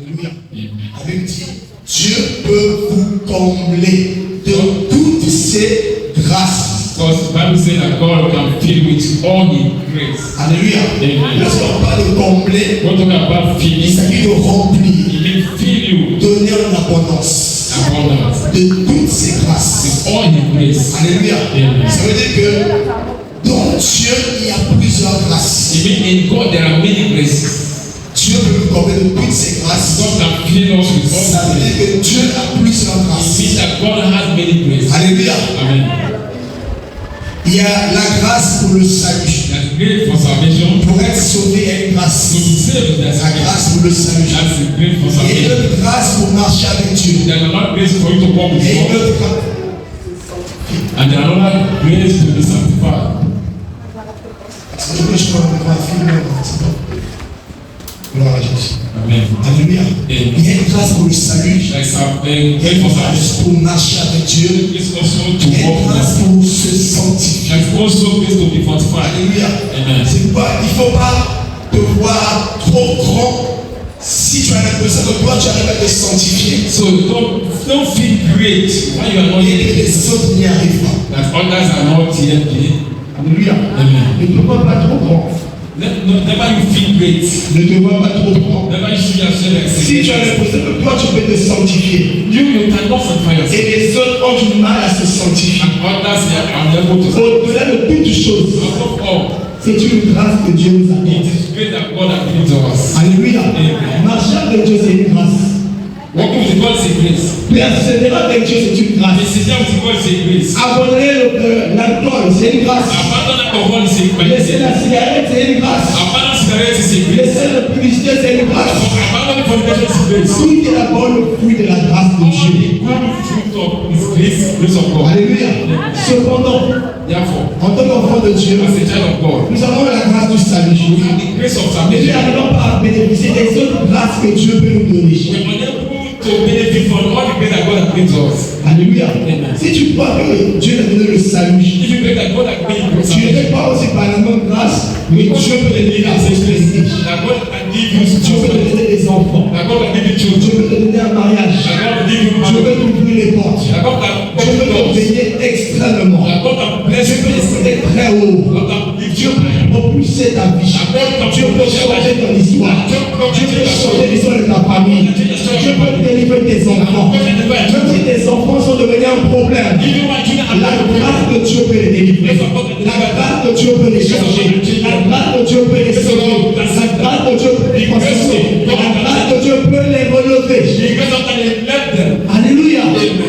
Alléluia. Avec dit, Dieu peut vous combler de toutes ses grâces. Because the Bible says that God can fill with all His grace. Alléluia. Amen. Lorsqu'on parle de combler, We're talking about il filling. s'agit de remplir, He will fill you donner en abondance abundance de toutes ses grâces. with all His grace. Alléluia. Amen. Ça veut dire que dans Dieu, il y a plusieurs grâces. It means in God there are many graces. Dieu peut nous combler de toutes ses grâces. God can fill us with all Ça veut grace. dire que Dieu a plusieurs It grâces. means that God has many graces. Alléluia. Amen. Il y a la grâce pour le salut. That's great for salvation. Pour être sauvé, il y a une grâce. To be saved, that's La grâce pour le salut. That's great for Il y a une salvation. autre grâce pour marcher avec Dieu. There's another grace for you to walk with Il y a une God. autre grâce. And there's another grace to be sanctified. Parce que je peux avoir filmé. Gloire à Jésus. Amen. Alléluia. Amen. Il y a une grâce pour le salut. There's a Il y a grace une for grâce salvation. pour marcher avec Dieu. It's also to Il y a walk une with grâce God. pour se sanctifier. There's also grace to be fortified. Alléluia. Amen. C'est pourquoi il ne faut pas te voir trop grand. Si tu as l'impression que toi tu arrives à te sanctifier So don't feel great when you are not et que yet. les autres n'y arrivent pas. That others are not yet. Alléluia. Amen. Ne te vois pas trop grand. Never you feel great. Ne te vois pas trop grand. Never you see yourself Si tu as l'impression que toi tu peux te sanctifier you cannot sanctify yourself. et les autres ont du mal à se sanctifier, And others are unable to sanctify. au-delà de toutes choses, Above all, c'est une grâce que Dieu nous it accorde. is great that God has given to us. Alléluia. Amen. Marcher avec Dieu, c'est une grâce. Walking with God is a grace. Persévérer avec Dieu, c'est une grâce. Persevere with God is a grace. Abandonner l'alcool, c'est une grâce. Abandon alcohol is a Laisser grace. la cigarette, c'est une grâce. Abandon cigarette is a grace. Laisser la publicité, c'est une grâce. Abandon fornication is a grace. Tout est d'abord le fruit de la grâce de All Dieu. the good fruit of His grace, grace of God. Alléluia. Cependant, Therefore, en tant qu'enfant de Dieu, as a child of God, nous avons la grâce du salut. we have the grace of Mais nous salvation. n'arrivons pas à bénéficier des autres grâces que Dieu peut nous donner. We are unable to benefit from all the grace that God has given to us. Alléluia. Amen. Si tu crois que Dieu t'a donné le salut, If you believe that God has given you tu ne salvation, fais pas aussi par la même grâce, mais Dieu peut te donner la prospérité. that God can give you Dieu peut te children, donner des enfants. that God can give you Dieu children, peut te donner un mariage. that God can give you Dieu money, peut t'ouvrir les portes. that God can Dieu open peut te doors, bénir extrêmement. that God can bless Dieu you, peut t'aider très haut. God can lift Dieu you peut high. propulser ta vie. Dieu peut changer ton histoire. Dieu peut changer l'histoire de ta famille. Dieu peut délivrer tes enfants. Même si tes enfants sont devenus un problème, Even when you have la grâce de Dieu peut les délivrer. La grâce de Dieu peut les changer. La grâce de Dieu peut les sauver. La grâce de Dieu peut les transformer. La grâce de Dieu peut les relever. because of that, they left them. Alléluia.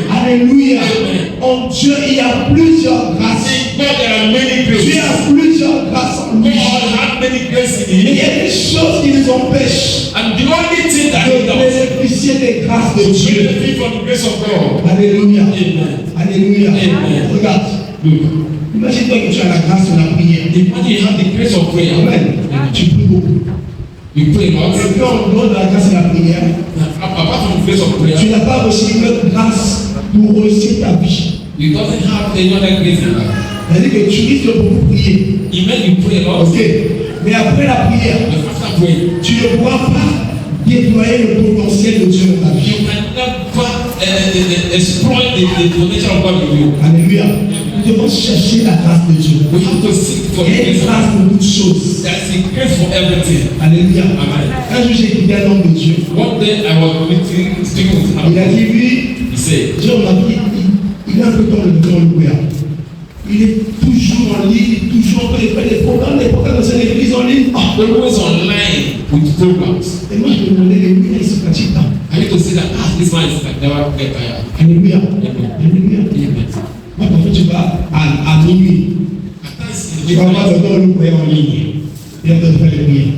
Alléluia. Amen. En Dieu, il y a plusieurs grâces. In God, there are many Dieu graces. a plusieurs grâces en lui. God has many graces in Mais il Him. y a des choses qui nous empêchent And the only thing that de He does bénéficier des grâces de is to Dieu. benefit from the grace of God. Alléluia. Amen. Alléluia. Amen. Regarde. Look, Imagine-toi que tu as la grâce de la prière. imagine you have the grace of prayer. Amen. Tu pries beaucoup. You pray a lot. Et puis en dehors de la grâce de la prière, Apart from the grace of prayer, tu n'as pas reçu une autre grâce pour réussir ta vie. you doesn't have any other grace in life. C'est-à-dire que tu risques de beaucoup prier. Even you pray a lot, Ok. Mais après la prière, but after praying, tu ne pourras pas déployer le potentiel de Dieu dans ta vie. you can never exploit the potential of God in you. Alléluia. Nous devons chercher la grâce de Dieu. We have to seek for Il y the a une grace. grâce pour toutes choses. There's a grace for everything. Alléluia. Amen. Un jour, j'ai écouté un homme de Dieu. One day I was speaking with Il a him. dit, lui, He said, Dieu m'a dit, il a un peu dans le brouillard. Il est toujours en ligne, toujours il fait des programmes de cette église en ligne. Ah. always online with programs. Et moi, je me demandais, lui, il se pratique pas. I need to say that this man is like never get tired. Alléluia. Amen. Alléluia. Amen. Moi, parfois, tu vas à minuit. At times Tu vas voir le temps où nous prions en ligne. Et on te fait les prières.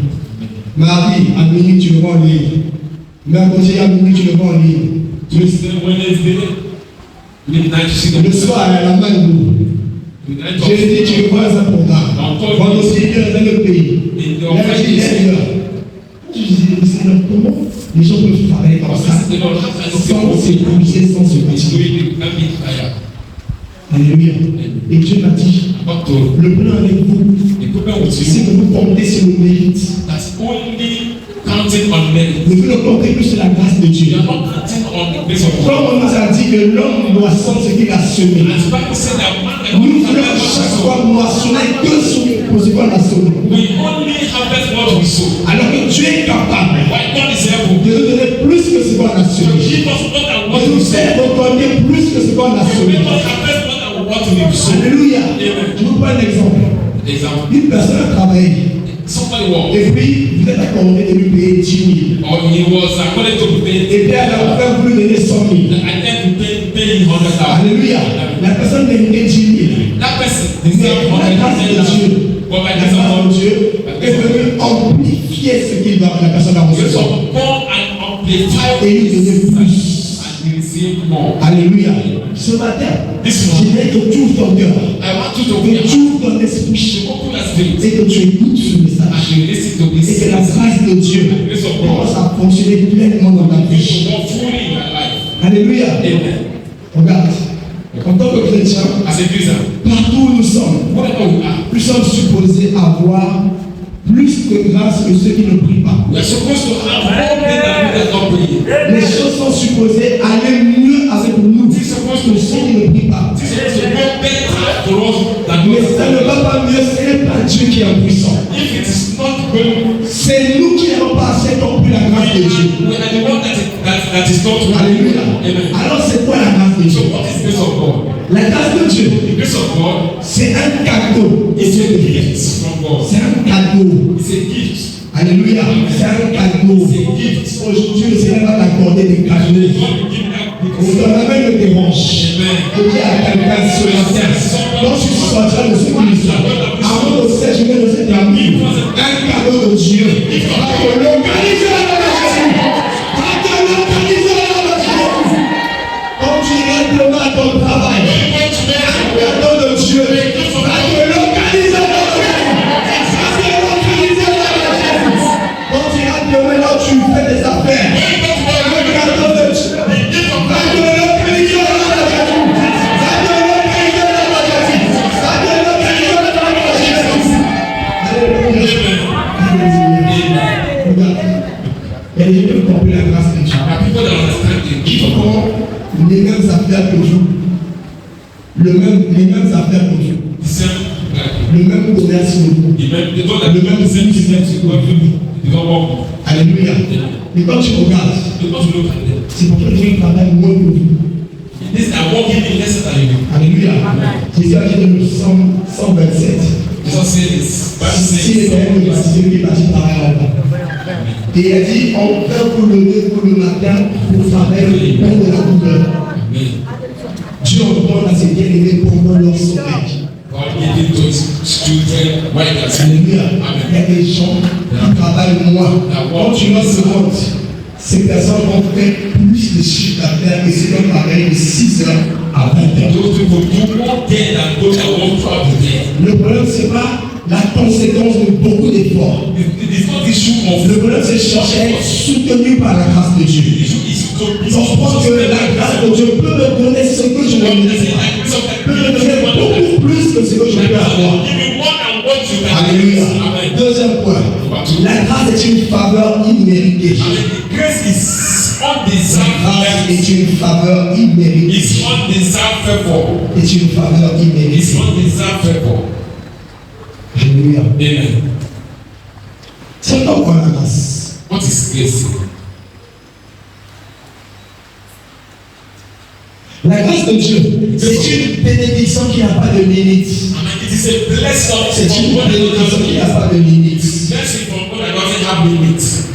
Mardi, à minuit, tu le vois en ligne. Mercredi, à minuit, tu le vois en ligne. Tuesday, Wednesday, midnight, you see Le the soir, à la main de midnight je lui dis, tu le vois un programme. Vendredi, il est dans le pays. Lundi, il est ailleurs. Je dis, Seigneur, comment les gens peuvent travailler comme ça the Lord has sans s'épuiser, sans se fatiguer? Alléluia. Et Dieu m'a dit, But to le plan avec vous, the problem with c'est you, que vous comptez sur le mérite. that's only count counting on merit. Ne voulons compter plus sur la grâce de Dieu. You are not counting on the grace of God. Comme on nous a dit que l'homme moissonne ce qu'il a semé. As the Bible says that man can Nous only voulons harvest chaque what fois moissonner que ce qu'on a semé. we only harvest what we sow. Alors que Dieu est capable Why God is able de nous donner plus que ce qu'on a to semé. give us more than what De we nous sow. faire reconnaître plus que ce qu'on a To semé. make us harvest more than what we sow. Alléluia. Amen. Je vous prends un exemple. Example. Une personne a travaillé Somebody walked. et puis vous êtes accordé de lui payer 10 000. Or he was according to pay. Et puis elle a fait vous lui donner 100 000. I think to pay 100,000. Alléluia. La personne méritait 10 000. That person Mais deserves la grâce de 100,000. Dieu, But by la the grâce grace de Dieu est venue amplifier ce qu'il va, la personne a reçu. of God and amplify Et lui donner this plus. and he received more. Alléluia. Ce matin, This je morning, veux que tu ouvres ton cœur, I want you to que be tu ouvres ton esprit open your spirit et que tu écoutes ce and message. you listen to Et this. que la grâce de Dieu Grace of God commence à fonctionner pleinement dans ta you vie. should walk fully in your life. Alléluia. Amen. Regarde, en tant que chrétien, As a Christian, partout où nous sommes, whatever we are, nous sommes supposés avoir plus de grâce que ceux qui ne prient pas. we are supposed to have more than we that not praying. Les choses sont supposées aller mieux avec nous que ceux qui ne prient pas. This is supposed to go better for us than Mais those ça ne va pas mieux, ce n'est pas Dieu qui est puissant. If it is not going, C'est nous qui n'avons pas assez compris la grâce de Dieu. we are the one that is not right. Alléluia. Amen. Alors c'est quoi la grâce de Dieu? So what is the grace of God? La grâce de Dieu, The grace of God c'est un cadeau. is a gift from God. C'est un cadeau. It's a gift. Alléluia. C'est un cadeau. It's a gift. Aujourd'hui, le Seigneur va t'accorder des cadeaux. God will give that On gift. te ramène le dérange. Amen. Et puis à quelqu'un ce matin, quand tu sortiras de ce ministère, avant de cette journée de cet ami, un cadeau de Dieu va te localiser dans la Jésus. Va te localiser dans la Jésus. Quand tu iras demain à ton travail, un cadeau de Dieu va te localiser dans la Jésus. Va te localiser dans la Jésus. Quand tu iras demain là où tu fais des affaires, un cadeau de Dieu va te localiser dans la Jésus. Il y a des gens qui ont compris la grâce de Dieu. There are people that understand the Qui gift of God. font les mêmes affaires que vous. Les mêmes affaires que vous. The same like Le même commerce que vous. they don't have the same business to God. They don't work. Alléluia. Et quand tu regardes, Because you look at them. c'est pour que Dieu travaille moins que vous. These are working in lesser than you. Alléluia. Jésus a dit dans le Psaume 127. Jesus said this. Bible Si les says, pères de baptisé, qui est parti travailler là-bas. Et il a dit, on fait pour lever pour le matin, pour travailler le pain de la douleur. Amen. Dieu ordonne à ses bien-aimés pendant leur sommeil. God gave it to his children while they are sleeping. Alléluia. Il y a des gens qui travaillent moins. Quand tu leur demandes, ces personnes vont faire plus de chiffre d'affaires et c'est donc pareil de 6 heures à 20 heures. Those people do more day than those that work throughout the day. Le problème, ce n'est pas la conséquence de beaucoup d'efforts. It's not the issue of Le problème, c'est chercher à être soutenu par la grâce de Dieu. the issue is to be Comprends que la grâce de Dieu peut me donner ce que je veux. Peut me donner beaucoup plus que ce que je peux avoir. Alléluia. Deuxième point. La grâce est une faveur imméritée. Grace is La grâce undeserved. est une faveur imméritée. It's undeserved favor. Est une faveur It's imméritée. undeserved favor. Alléluia. Amen. C'est quoi la grâce? What is grace? La grâce de Dieu, c'est une bénédiction qui n'a pas de limite. Amen. It is a blessing C'est from une God that bénédiction qui n'a doesn't have pas de limite. blessing from God that doesn't have limits.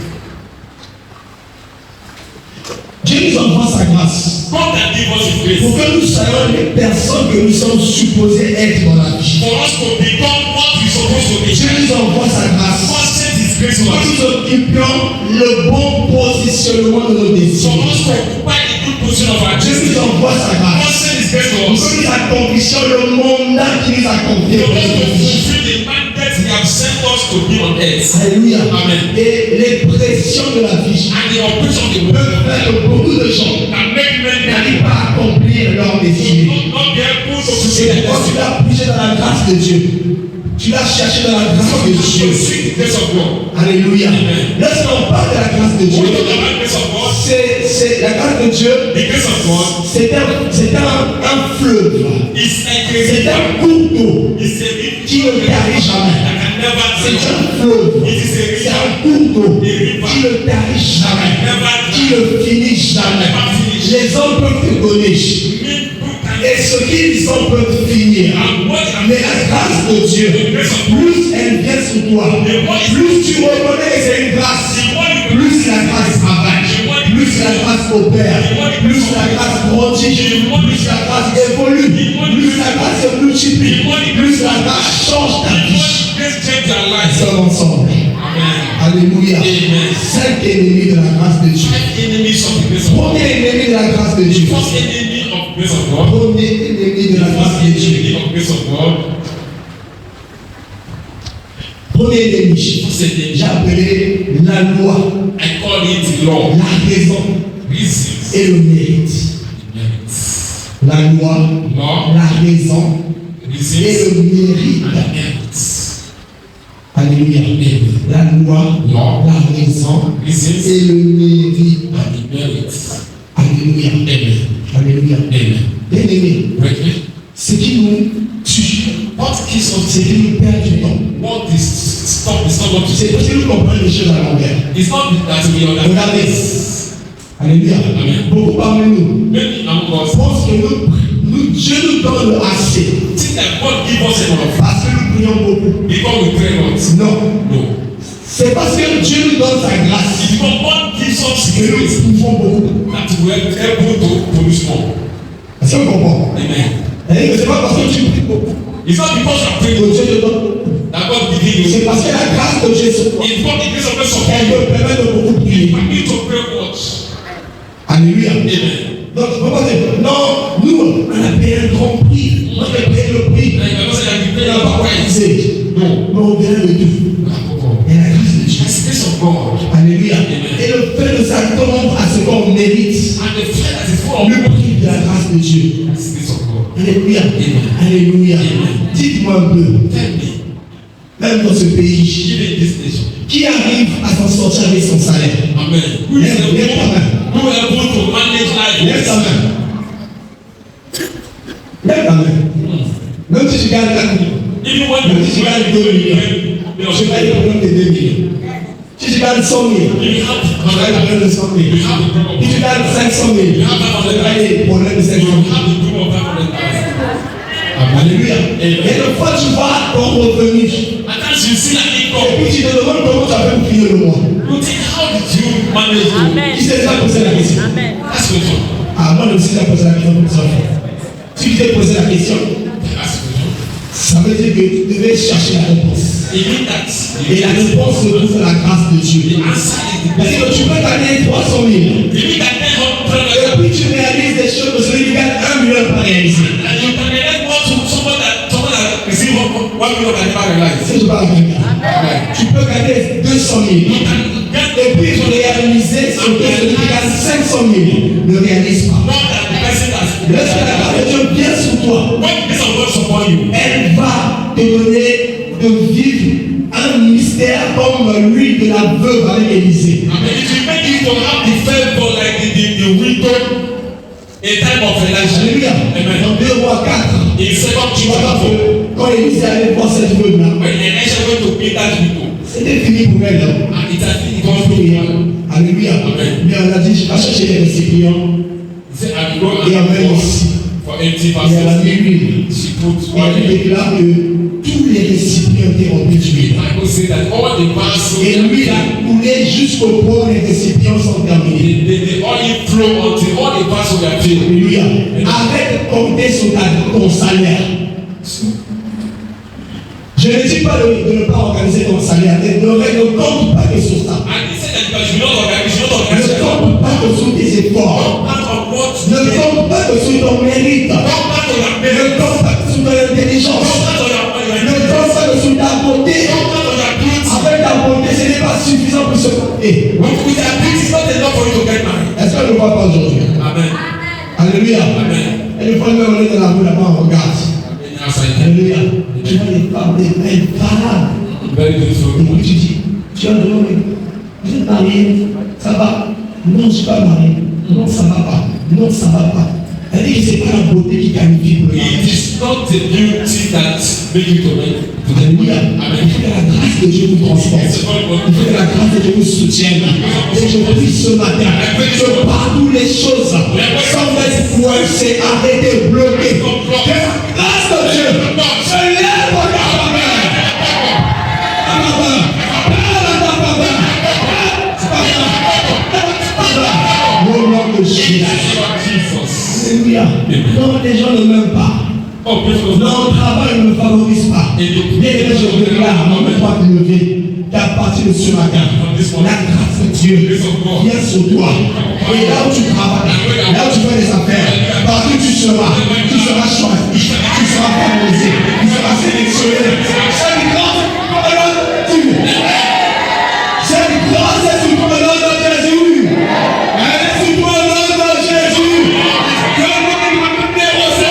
Dieu nous envoie sa grâce God can give us His grace pour que nous soyons les personnes que nous sommes supposés être dans la vie. for us to become what we're supposed to be. Dieu nous envoie sa grâce God sent His grace to pour que us. nous occupions le bon positionnement de nos For destinées. us to occupy the good position of our Dieu nous destiny. envoie sa God grâce sent His grace to pour us. que nous accomplissions le mandat qui nous a confié. For us to fulfill the mandate He has sent us to be on earth. Alléluia. Amen. Et les pressions de la vie And the operation of the peuvent world faire que beaucoup de gens can make many n'arrivent pas à accomplir leur destinée. not be able to C'est fulfill their quand tu destiny. vas puiser dans la grâce de Dieu Tu l'as cherché dans la grâce de Dieu. Seek the grace of God. Alléluia. Amen. Lorsqu'on parle de la grâce de Dieu, When you talk about the grace of God, c'est la grâce de Dieu. the grace of God C'est un fleuve. is like C'est a un cours d'eau It's a river qui ne tarit jamais. that can never C'est dry up. un fleuve. It is a C'est river un cours d'eau qui ne tarit jamais. Qui ne finit jamais. Les hommes peuvent te donner. Et ce qu'ils ont peuvent finir. Mais la grâce de Dieu, plus elle vient sur toi, plus tu reconnais que c'est une grâce, plus la grâce travaille, plus la grâce opère, plus la grâce grandit, plus la grâce évolue, plus la grâce se multiplie, plus la grâce change ta vie. Sommes ensemble. Alléluia. 5 ennemis de la grâce de Dieu. Premier ennemi de la grâce de Dieu. Premier ennemi de la grâce de Dieu. Premier ennemi, j'ai appelé la loi, I call it law. la raison Reasons. et le mérite. La loi, Law, la raison et reasons, le mérite. and merits. Alléluia. La loi, Law, la raison reasons, et le mérite. and merits. Alléluia. Amen. Alléluia. Amen. Bien-aimés, Brethren, ce qui nous tue, what kills us c'est qui nous perd du temps. what is stop is not what to C'est say. parce que nous comprenons les choses à l'envers. It's not that we understand Regardez. this. Alléluia. Amen. Beaucoup parmi nous Many among us pensent que Dieu nous donne assez think that God give us enough parce que nous prions beaucoup. because we pray not. Non. No. C'est parce que Dieu nous donne sa grâce It's because God gives us que grace nous pouvons beaucoup. that we are able to produce more. Est-ce qu'on comprend? Amen. C'est pas parce que tu pries beaucoup It's not because you are que praying Dieu te donne beaucoup. that God give you. C'est parce que la grâce de Jésus It's because the grace of God elle support you. me permet de beaucoup prier. I need to pray much. Alléluia. Amen. Donc, je ne peux pas dire, non, nous, on a payé un grand prix. On a payé le prix. And you cannot say that you On pray n'a about pas Christ. organisé. No. Mais on vient de tout. Et la grâce de Dieu. It's the grace of God. Alléluia. Amen. Et le fait de s'attendre à ce qu'on mérite. And the fear that is full of Le prix de la grâce de Dieu. That's the grace of God. Alléluia. Amen. Alléluia. Amen. Dites-moi un peu, Tell me, même dans ce pays, give me this nation. qui arrive à s'en sortir avec son salaire? Amen. Who is able to manage life? Lève ta main. Lève ta main. Même si tu gagnes 4 millions. Even when Même si tu gagnes 2 millions. Je vais le problème des 2 millions. Si tu gagnes 100 000, you have je vais le problème de 100 000. you have the problem. Si tu gagnes 500 000, je vais le problème de 500 You 000. have the problem of 500,000. Alléluia. Et une fois tu vois ton revenu, And as you see that et income, puis tu te demandes comment tu as fait pour finir le mois. you think, how did you manage to Qui s'est déjà posé la question? ask question? Ah, moi je me suis déjà posé la question pour ça. Si tu t'es posé la question, Ask question. ça veut dire que tu devais chercher la réponse. It means that Et la réponse se trouve dans la grâce de Dieu. the answer is the Parce best. que tu peux gagner 300 000. It means that Et puis tu réalises des choses que celui qui gagne 1 million pas réalisé. and you can relate more to someone that receive 1 million and never realize. Si tu parles à quelqu'un, tu peux gagner 200 000. You can get Et puis tu réaliser ce que celui qui gagne 500 000 ne réalise pas. more than the person that's Lorsque la grâce de Dieu vient sur toi, when the grace of God support you, elle va te donner de vivre un mystère comme lui de la veuve avec Élisée. I mean, it will make you to have the favor like the widow in time of Elijah. Alléluia. Amen. Dans 2 Rois 4, In second tu Kings vois pas 4, que quand Élisée allait voir cette veuve-là, when Elijah went to meet that widow, c'était fini pour elle. Hein. and it has been gone through him, Alléluia. Amen. Mais on a dit, je vais chercher les récipients he said, I go et and amène look ici. for empty Et elle a vessels. mis l'huile. She put Et elle oil. déclare que tous les récipients étaient remplis The d'huile. Bible says that all the Et vessels, l'huile a coulé jusqu'au point où les récipients sont terminés. the oil flow until all the vessels are filled. Alléluia. Arrête de compter sur ton salaire. Je ne dis pas de ne pas organiser ton salaire. Ne compte pas que sur ça. And he said that because you don't organize, Ne compte pas que sur tes efforts. part of what Ne compte pas que sur ton mérite. part of your Ne compte pas que sur ton intelligence. part of your Ne compte pas que sur ta beauté. part of your beauty. Avec ta beauté, ce n'est pas suffisant pour se porter. With your beauty, it's not enough for you to get married. Est-ce qu'on ne le voit pas aujourd'hui? Amen. Alléluia. Amen. Et une fois que on est dans la rue là-bas, on regarde. Amen. as I Alléluia. Tu vois les femmes, elles parlent. very Et beautiful. puis tu dis, tu as demandé, vous êtes marié, ça va? Non, je ne suis pas marié. Non, ça ne va pas. Non, ça ne va pas. Elle dit que ce n'est pas la beauté qui qualifie pour le It mariage. is not the beauty that make you to make. Alléluia. Amen. Il faut que la grâce de Dieu vous transporte. Il faut que la grâce de Dieu vous soutienne. Et je prie ce matin que partout les choses semblent être coincées, arrêtées, bloquées. Que la grâce de Dieu se lève au au nom de Jésus. Alléluia. Non, les gens ne m'aiment pas. Oh, beautiful. Non, le travail ne me favorise pas. Bien aimé, je déclare, non, mais toi de lever, qu'à partir de ce matin, la grâce de Dieu vient sur toi. Et là où tu travailles, là où tu fais des affaires, partout où tu seras choisi, tu seras favorisé, tu seras sélectionné. Cette grâce est sur toi le nom de Dieu. Cette grâce est sur toi le nom de Jésus. Elle est sur toi le nom de Jésus. Que le monde me dérosse.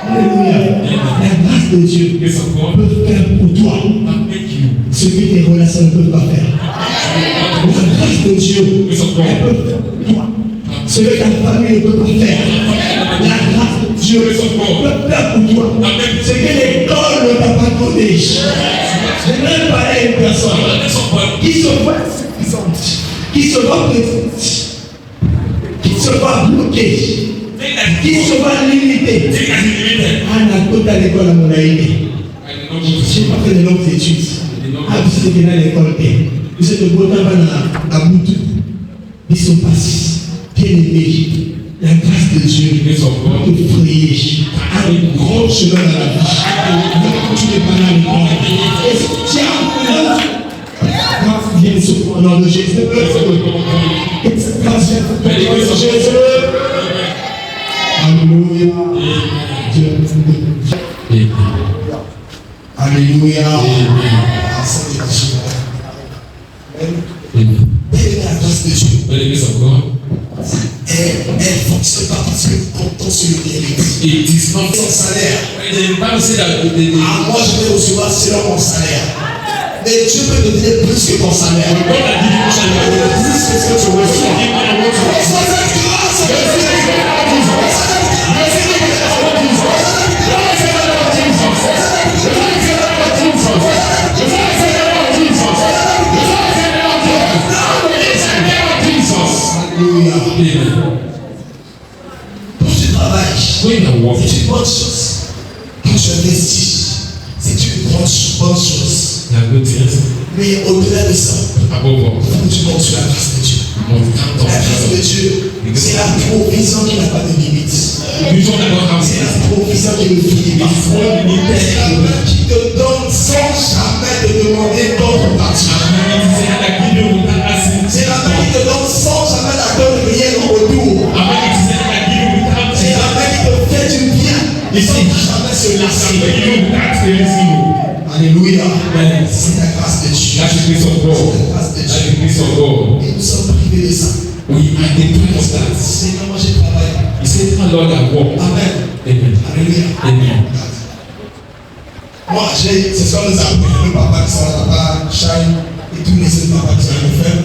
Alléluia. La grâce de Dieu Grace of God peut faire pour toi that make you. ce que tes relations ne peuvent pas faire. La grâce de Dieu, elle peut faire pour toi ce que ta famille ne peut pas faire. La grâce de Dieu peut faire pour toi ce que l'école ne t'a pas donné. Je n'aime pas une personne qui se voit insuffisante, qui se voit petite, qui se voit bloquée, qui se voit limitée. À côté à l'école à mon aïe. Je n'ai pas fait de longues études. Ah, vous êtes à l'école. Vous êtes au bout à Boutou. Ils sont passés. Bien aimés. La grâce de Dieu peut te frayer un grand chemin dans la vie. Tu n'es pas là, l'école. Et tiens, grâce vient sur toi au nom de Jésus. Et cette grâce vient sur toi au nom de Jésus. Alléluia. Dieu. Alléluia. La grâce de Dieu, By the grace of God, elle ne fonctionne pas parce que comptons sur le mérite. it is not. Son salaire, The Bible says that moi je vais recevoir selon mon salaire. Mais Dieu peut te donner plus que ton salaire. God that give you shall give you. Plus que ce que tu reçois. Give what I want to. Reçois cette grâce. Alléluia. Amen. Quand tu travailles, When you walk, c'est une bonne chose. Quand tu investis, c'est une bonne chose. you are good things. Mais au-delà de ça, Above all, il faut que tu comptes sur la grâce de Dieu. you must count on La grâce de God. Dieu, c'est la provision qui n'a pas de limite. Vision that God has C'est la set. provision qui ne finit pas. C'est la main qui te donne sans jamais te demander d'autres parties. Amen. It is the hand that give you without asking. C'est la main qui te donne sans jamais t'attendre rien en retour. Amen. It is the hand that give you without C'est la main qui te fait du bien et sans jamais se That lasser. give you without experiencing you. Alléluia. Amen. C'est la grâce de Dieu. That's the grace of God. That's the grace of God. Et nous sommes privés de ça. We are deprived of that. Seigneur, moi j'ai travaillé. He said, "My Lord, I walk." Amen. Amen. Alléluia. Amen. Moi, ce soir, nous avons le papa qui sont là, papa, Chai, et tous les autres papas qui sont là, frère.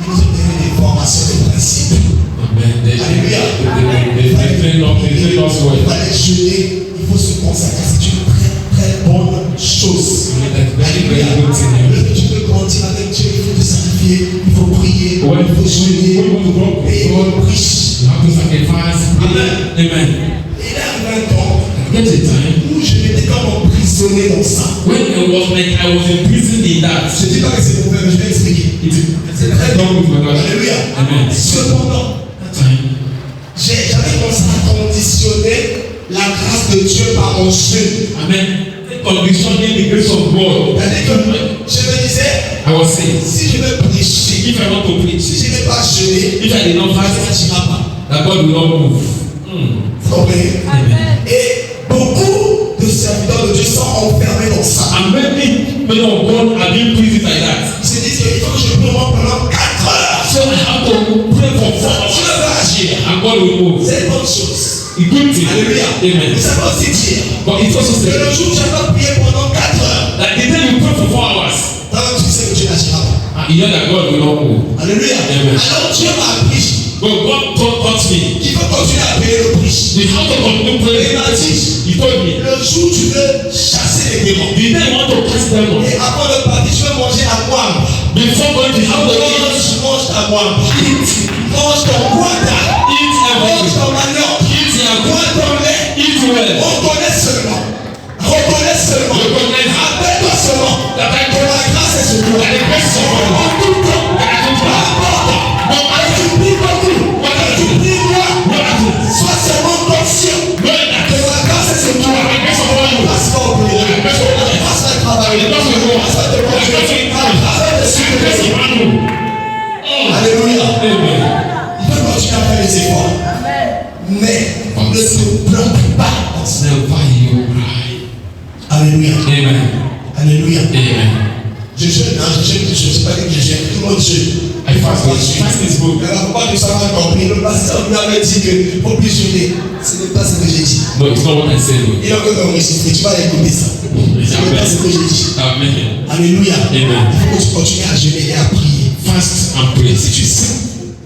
Ils nous ont donné des formations de principe. Amen. Alléluia. They train us Il well. fallait jeûner, il faut se consacrer. C'est une très, très bonne chose. Alléluia. Lorsque tu veux grandir avec Dieu, il faut te sacrifier, il faut prier, When il faut jeûner, you want to walk payer with le God, prix. you have to sacrifice. Amen. Amen. Il arrive un temps Get a time où je m'étais comme emprisonné dans ça. when I was like I was imprisoned in that. Je ne dis pas que c'est mauvais, mais je vais expliquer. C'est très long with my God. Alléluia. Amen. Cependant, That time, j'avais commencé à conditionner la grâce de Dieu par mon jeûne. Amen. Conditioning the grace of God. C'est-à-dire que je me disais, I was saying, si je veux prêcher, if I want to preach, si je ne vais pas jeûner, if I did not ça fast, n'ira pas. that God will not move. Vous comprenez? Amen. Et beaucoup de serviteurs de Dieu sont enfermés dans ça. And many men of God are being pleased like that. Ils se disent qu'il faut que je prie pendant 4 heures. So I have to pray for 4 Je hours. veux God will move. C'est une bonne chose. A good thing. Alléluia. Amen. Mais ça veut aussi dire But it also que says le jour où tu vas prier pendant 4 heures, that the day you pray for 4 hours, alors tu sais que Dieu n'agira pas. you know that God will not move. Alléluia. Amen. Alors Dieu m'a appris But God taught me. qu'il faut continuer à payer le prix. The how to continue praying. He told me. Le jour où tu veux chasser les démons, The day you want to cast them out. et avant de partir, tu veux manger la moine. Before going to have the eat. Mange ta moine. Eat. Mange ton guada. Eat Mange everything. ton manioc. Eat your Bois ton lait. Eat well. Reconnais seulement. Reconnais seulement. Reconnais. Rappelle-toi seulement. That I Que la grâce est sur toi. That the grace of God. En tout temps. That I can Peu fly. importe. No matter Tu pries beaucoup. Tu pries moi. Sois seulement conscient knowing that que la grâce est sur toi. the grace of God. La grâce va oublier. La grâce va travailler. La grâce va te conduire. La grâce va te supprimer. Alléluia. Amen. Il faut continuer à faire les efforts. Mais ne te bloque pas. Never you cry. Alléluia. Amen. Alléluia. Amen. Je jeûne, je ne sais pas dire que je jeûne. Tout le monde jeûne. I fast. Fast is good. Mais la plupart du savants ont compris. Le pasteur lui avait dit que faut plus jeûner. Ce n'est pas ce que j'ai dit. No, it's not what I said. Il a encore enregistré. Tu vas écouter ça. Ce n'est pas ce que j'ai dit. Amen. Alléluia. Amen. Il faut que tu continues à jeûner et à prier. Fast and pray. Si tu sais,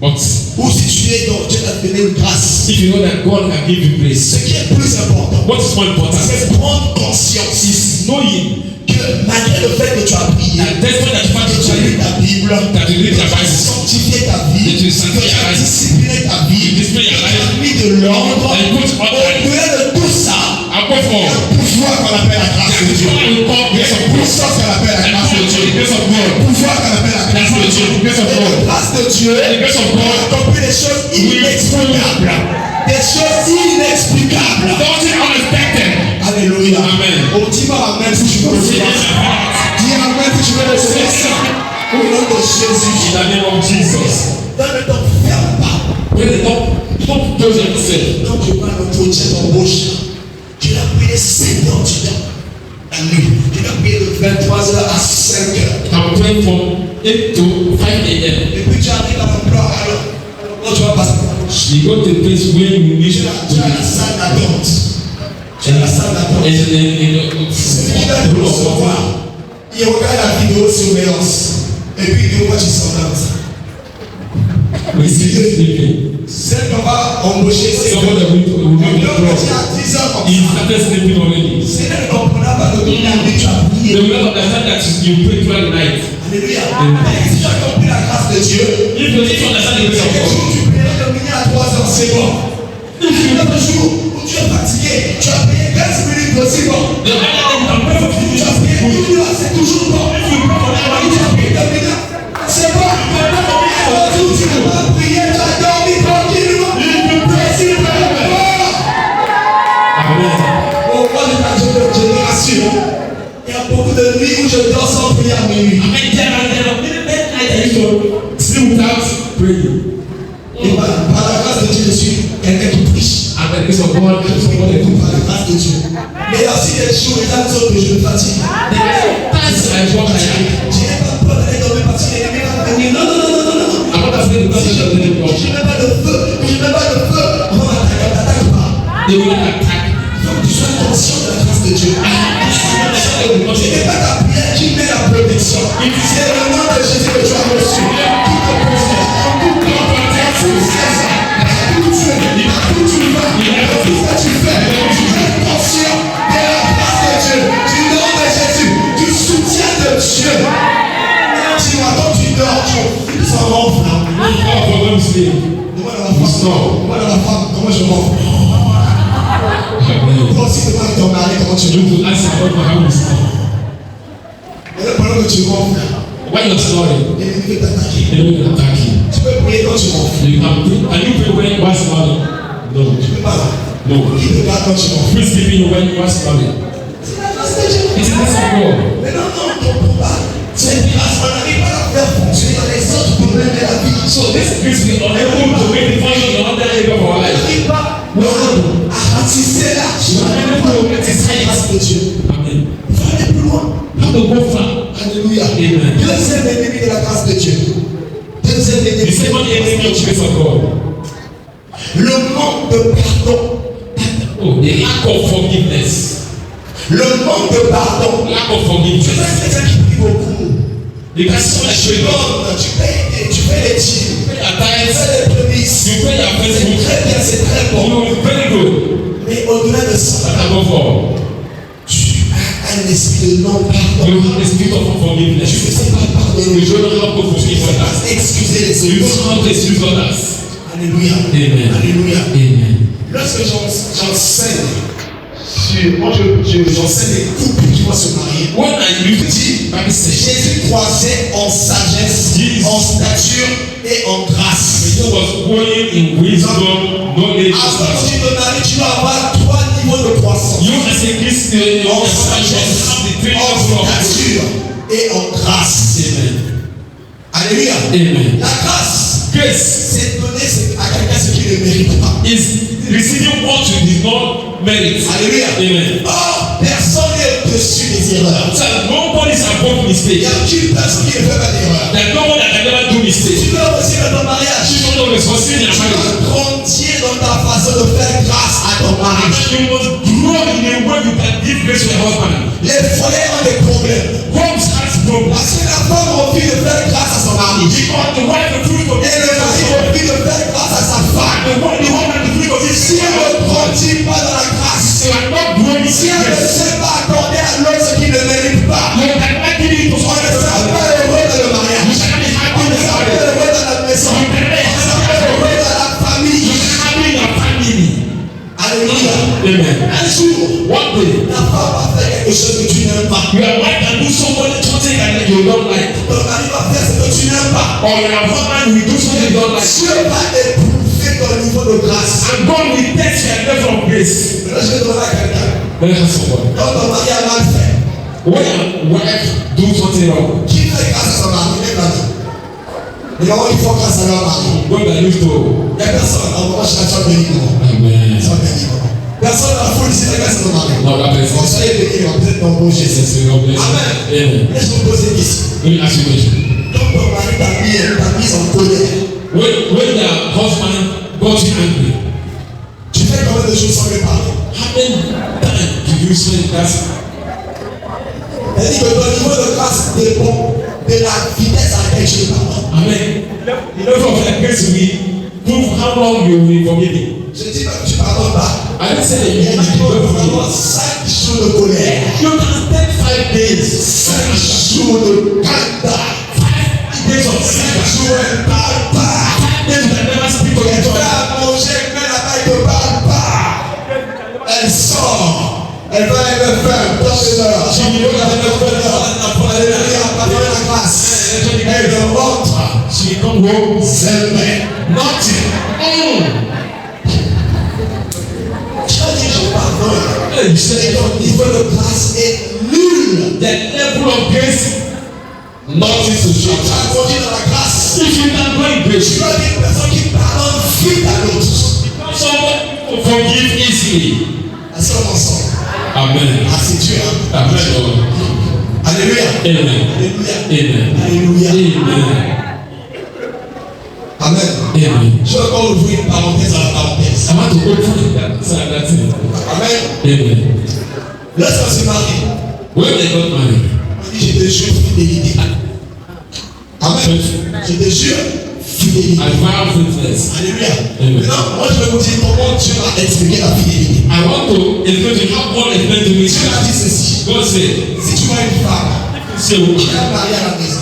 But ou si tu es dans Dieu t'a donné une grâce, if you know that God can give you grace, ce qui est plus important, what is more important c'est prendre conscience is knowing que malgré le fait que tu as prié, that despite that you que tu as lu find ta Bible, that you read your tu as Bible, sanctifié ta vie, that you que sanctify tu your as life, discipliné ta vie, you discipline your que tu as life, mis de l'ordre, and you put au order, milieu de tout ça, above il y a all, un pouvoir qu'on appelle la grâce de Dieu. you call Il y a grace of une God. puissance qu'on appelle la grâce de Dieu. The grace of Il y a God. un pouvoir qu'on appelle la grâce de Dieu. The grace of Et God. la grâce de Dieu The grace of God. accomplit des choses inexplicables. Des choses inexplicables. Something unexpected. Alléluia. Amen. Oh, dis-moi amen si tu veux le Say faire. yes and heart. Dis amen si tu veux le faire. Au nom de Jésus. In the name of Jesus. Dans le temps, ferme pas. Pray, don't close yourself. Quand tu vas le projet d'embauche, tu l'as prié 7 heures du temps. La nuit. Tu l'as prié de 23h à 5h. I'm praying from 8 to 5 a.m. Et puis tu arrives à l'emploi, alors tu vas passer. You go to the place where you need Tu to as la salle d'attente. Tu as la salle d'attente. and Il va te recevoir. Il regarde la vidéo surveillance. Et puis il voit tu sors comme ça. we see you sleeping. Celle qu'on va embaucher, c'est Someone that will on do the doit cross. partir à 10 heures comme He ça. started sleeping already. Si elle ne comprendra pas que tu as prié. They will not understand that you pray throughout the night. Alléluia. Mais si tu as compris la grâce de Dieu, If you need to understand the grace of le God, jour où tu prieras de minuit à 3 heures, c'est bon. Le jour où tu es fatigué, tu as prié 15 minutes aussi bon. the other day you can pray for Tu as prié 1 heure, c'est toujours bon. Tu as prié 2 minutes, c'est bon. Le jour où tu n'as pas prié, tu as dormi tranquillement. C'est bon. Amen. Oh, moi, je te rassure. Il y a beaucoup de nuits où je dors sans prier à minuit. And there are many nights I used to sleep without praying. Et par la grâce de Dieu, je suis quelqu'un qui prie. And the grace of God, the grace of God, Par la grâce de Dieu. Mais il y a aussi des jours et des autres que je me fatigue. that's I walk like Je n'ai pas peur d'aller dormir parce que l'ennemi va venir. Non, non, non, non, non, non. I'm not afraid because Si je of the name of God. ne mets pas de feu, on m'attaque pas. They will not attack. Donc tu sois conscient de la grâce de Dieu. Ce n'est pas ta prière qui met la protection. C'est le nom de Jésus que tu as reçu. Qui te protège. Tout te protège. Tout tu es. Tout tu vas. Tout ce que tu fais. Tu es conscient de la grâce de Dieu. Du nom de Jésus. Du soutien de Dieu. Dis-moi, quand tu dors, tu s'en ronfles. God for them sleep. Demande à la femme comment je ronfle. Amen. Toi aussi, demande à ton mari comment tu You ronfles. to ask God for how you sleep. Et pendant que tu ronfles, When you're snoring, l'ennemi veut t'attaquer. they will attack you. Tu peux prier quand tu ronfles. You can you pray when you are snoring? No. Tu peux pas. No. Qui te garde quand tu ronfles. Who is sleeping when you are snoring? C'est la grâce de Dieu. It's the grace of God. Mais non, non, on ne comprend pas. Cette grâce, on n'arrive pas à la faire fonctionner dans les autres domaines de la vie. So this grace we are able to make the function in other area of our On life. n'arrive pas à ratisser là. C'est la grâce de Dieu. Amen. Il faut aller plus loin. How to go far? Alléluia. Amen. Deuxième ennemi de la grâce de Dieu. Deuxième The ennemi. second enemy of the grace of God. Le manque de pardon. Oh, the lack of forgiveness. Le manque de pardon. Lack of Tu forgiveness. es quelqu'un qui prie beaucoup. The person that Tu you know, donnes, tu fais les tirs. pay your Tu tithes, fais les prémices. you pay your C'est first très bien, c'est très bon. you very good. Mais au-delà de ça, But above all, tu as un esprit de non-pardon. you have the spirit of Tu ne forgiveness. sais pas pardonner. You don't know how to forgive others. Excuser les You autres. don't know how to excuse others. Alléluia. Amen. Alléluia. Amen. Lorsque j'enseigne j'enseigne les couples qui vont se marier. When I used to teach Bible session, Jésus croissait en sagesse, en stature et en grâce. Jesus was growing in wisdom, knowledge, and Avant que wisdom. tu te maries, tu dois avoir 3 niveaux de croissance. You as a Christian, En you sagesse, have the three en levels of stature et en grâce. Amen. Alléluia. Amen. La grâce, Grace c'est donner à quelqu'un ce qu'il ne mérite pas. is receiving what you did not merit. Alléluia. Amen. Or, personne n'est au-dessus des erreurs. So nobody is above Il mistake. n'y a aucune personne qui ne fait pas d'erreur. There's no one that can never do mistake. Tu veux aussi dans ton mariage. You don't know the succeed in Tu your marriage. dois grandir dans ta façon de faire grâce à ton mari. You must grow in a way you can give grace to your husband. Les foyers ont des problèmes. Homes has problems. Parce que la femme refuse de faire grâce à son mari. Because the wife refuse to Et le mari refuse de faire grâce à sa femme. the woman refuse to give Si elle ne grandit pas dans la grâce, You are not growing si elle ne grace. sait pas accorder à l'autre ce qu'il ne mérite pas, You cannot give it to on ne someone sera else. pas heureux dans le You mariage. cannot be happy On in ne the sera pas marriage. heureux dans la maison. You cannot be On ne sera pas heureux dans la famille. happy in your family. Alléluia. Amen. Un jour, One day, ta femme va faire quelque chose que tu n'aimes pas. your wife can do something that you don't like. Ton mari va faire ce que tu n'aimes pas. Or your husband will do something you don't like. Dieu va éprouver ton niveau de grâce. And God will test your level of grace. Maintenant, je vais demander à quelqu'un. Let us someone. Quand ton mari a mal fait, When your wife do something wrong, qui fait grâce à son mari? Lève la main. Les mamans, ils font grâce à leur mari. God that used to. Il n'y a personne. En moment, je suis béni. Amen. Sois béni. Personne dans la foule ici fait grâce à ton mari. No, that Bon, person. soyez bénis, vous êtes nombreux chez Jesus, Jésus. God bless you. Amen. Amen. Laisse-moi poser une question. Let me ask you a question. Quand ton mari t'a mis en colère, When your husband got you angry, tu fais combien de choses sans lui parler? how many times do you spend that? Elle dit que ton niveau de grâce dépend de la vitesse à laquelle tu le pardonnes. Amen. The level of that grace will prove how long you will forgive him. Je dis pas que tu pardonnes pas. I didn't say that Il y you en a qui will peuvent forgive. avoir 5 jours de colère, You can take 5 days. 5 jours de calme, 5 days of 5 silence. jours elle ne parle pas. 5 days that never speak to Elle each fait other. à manger, mais là-bas elle ne parle pas. Elle sort. Elle va elle le faire. Dans les heures. Alléluia, pardonne la grâce. Elle rentre. She come home. Jamais. Nothing. Tu as dit je pardonne. Hey, you said Et it. ton niveau de grâce est nul. The level of grace, nothing to Tu show. as grandi dans la grâce. If you can go in grace, Tu dois être une personne qui pardonne vite à l'autre. someone who forgive easily. Ensemble, ensemble. Amen. Ah, c'est Dieu. Hein? Amen. Lord. Alléluia. Amen. Alléluia. Amen. Alléluia. Amen. Amen. Amen. Je vais encore ouvrir une parenthèse à la parenthèse. I want to open that thing. Amen. Amen. Lorsqu'on se marie, When they got married, on dit je te jure fidélité. Amen. Je te jure fidélité. I vow faithfulness. Alléluia. Amen. Maintenant, moi je vais vous dire comment Dieu m'a expliqué la fidélité. I want to explain to how God explained to me. Dieu m'a dit ceci. God said, Si tu vois une femme say, qui est mariée à la maison,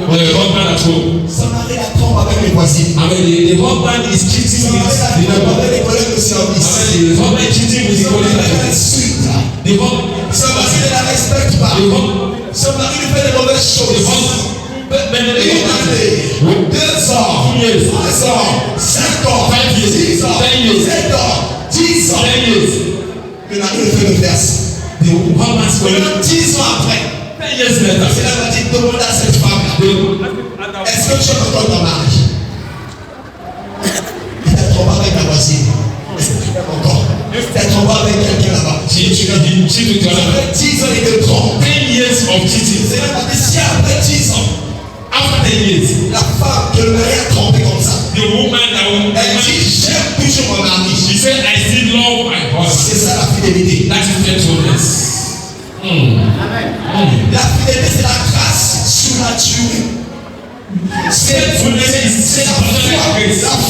when a husband at home, sa mari la trompe avec les voisines. I mean, the husband is cheating Sa with mari la the trompe neighbor. avec les collègues de service. I mean, the husband is cheating with the Sa mari colleague. l'insulte. The husband, Sa mari ne la respecte pas. the husband, Son mari lui fait des mauvaises the choses. husband, Une année, 2 ans, 3 ans, 5 ans, 6 ans, 7 ans, 10 ans. 10 years. Le mari le fait le faire ça. The husband's Maintenant, 10 ans après, 10 years later. c'est la m'a dit demande à cette femme-là. Est-ce que tu es encore ton mari? Il t'a trompé avec ta voisine. Est-ce que tu l'aimes encore? Il t'a trompé avec quelqu'un là-bas. She cheated with Ça another. fait 10 ans il te trompe. 10 years of cheating. C'est la m'a dit si après 10 ans, After 10 years, la femme que le mari a trompé comme ça, the woman that will elle dit j'aime toujours La fidélité, c'est la grâce surnaturelle. C'est la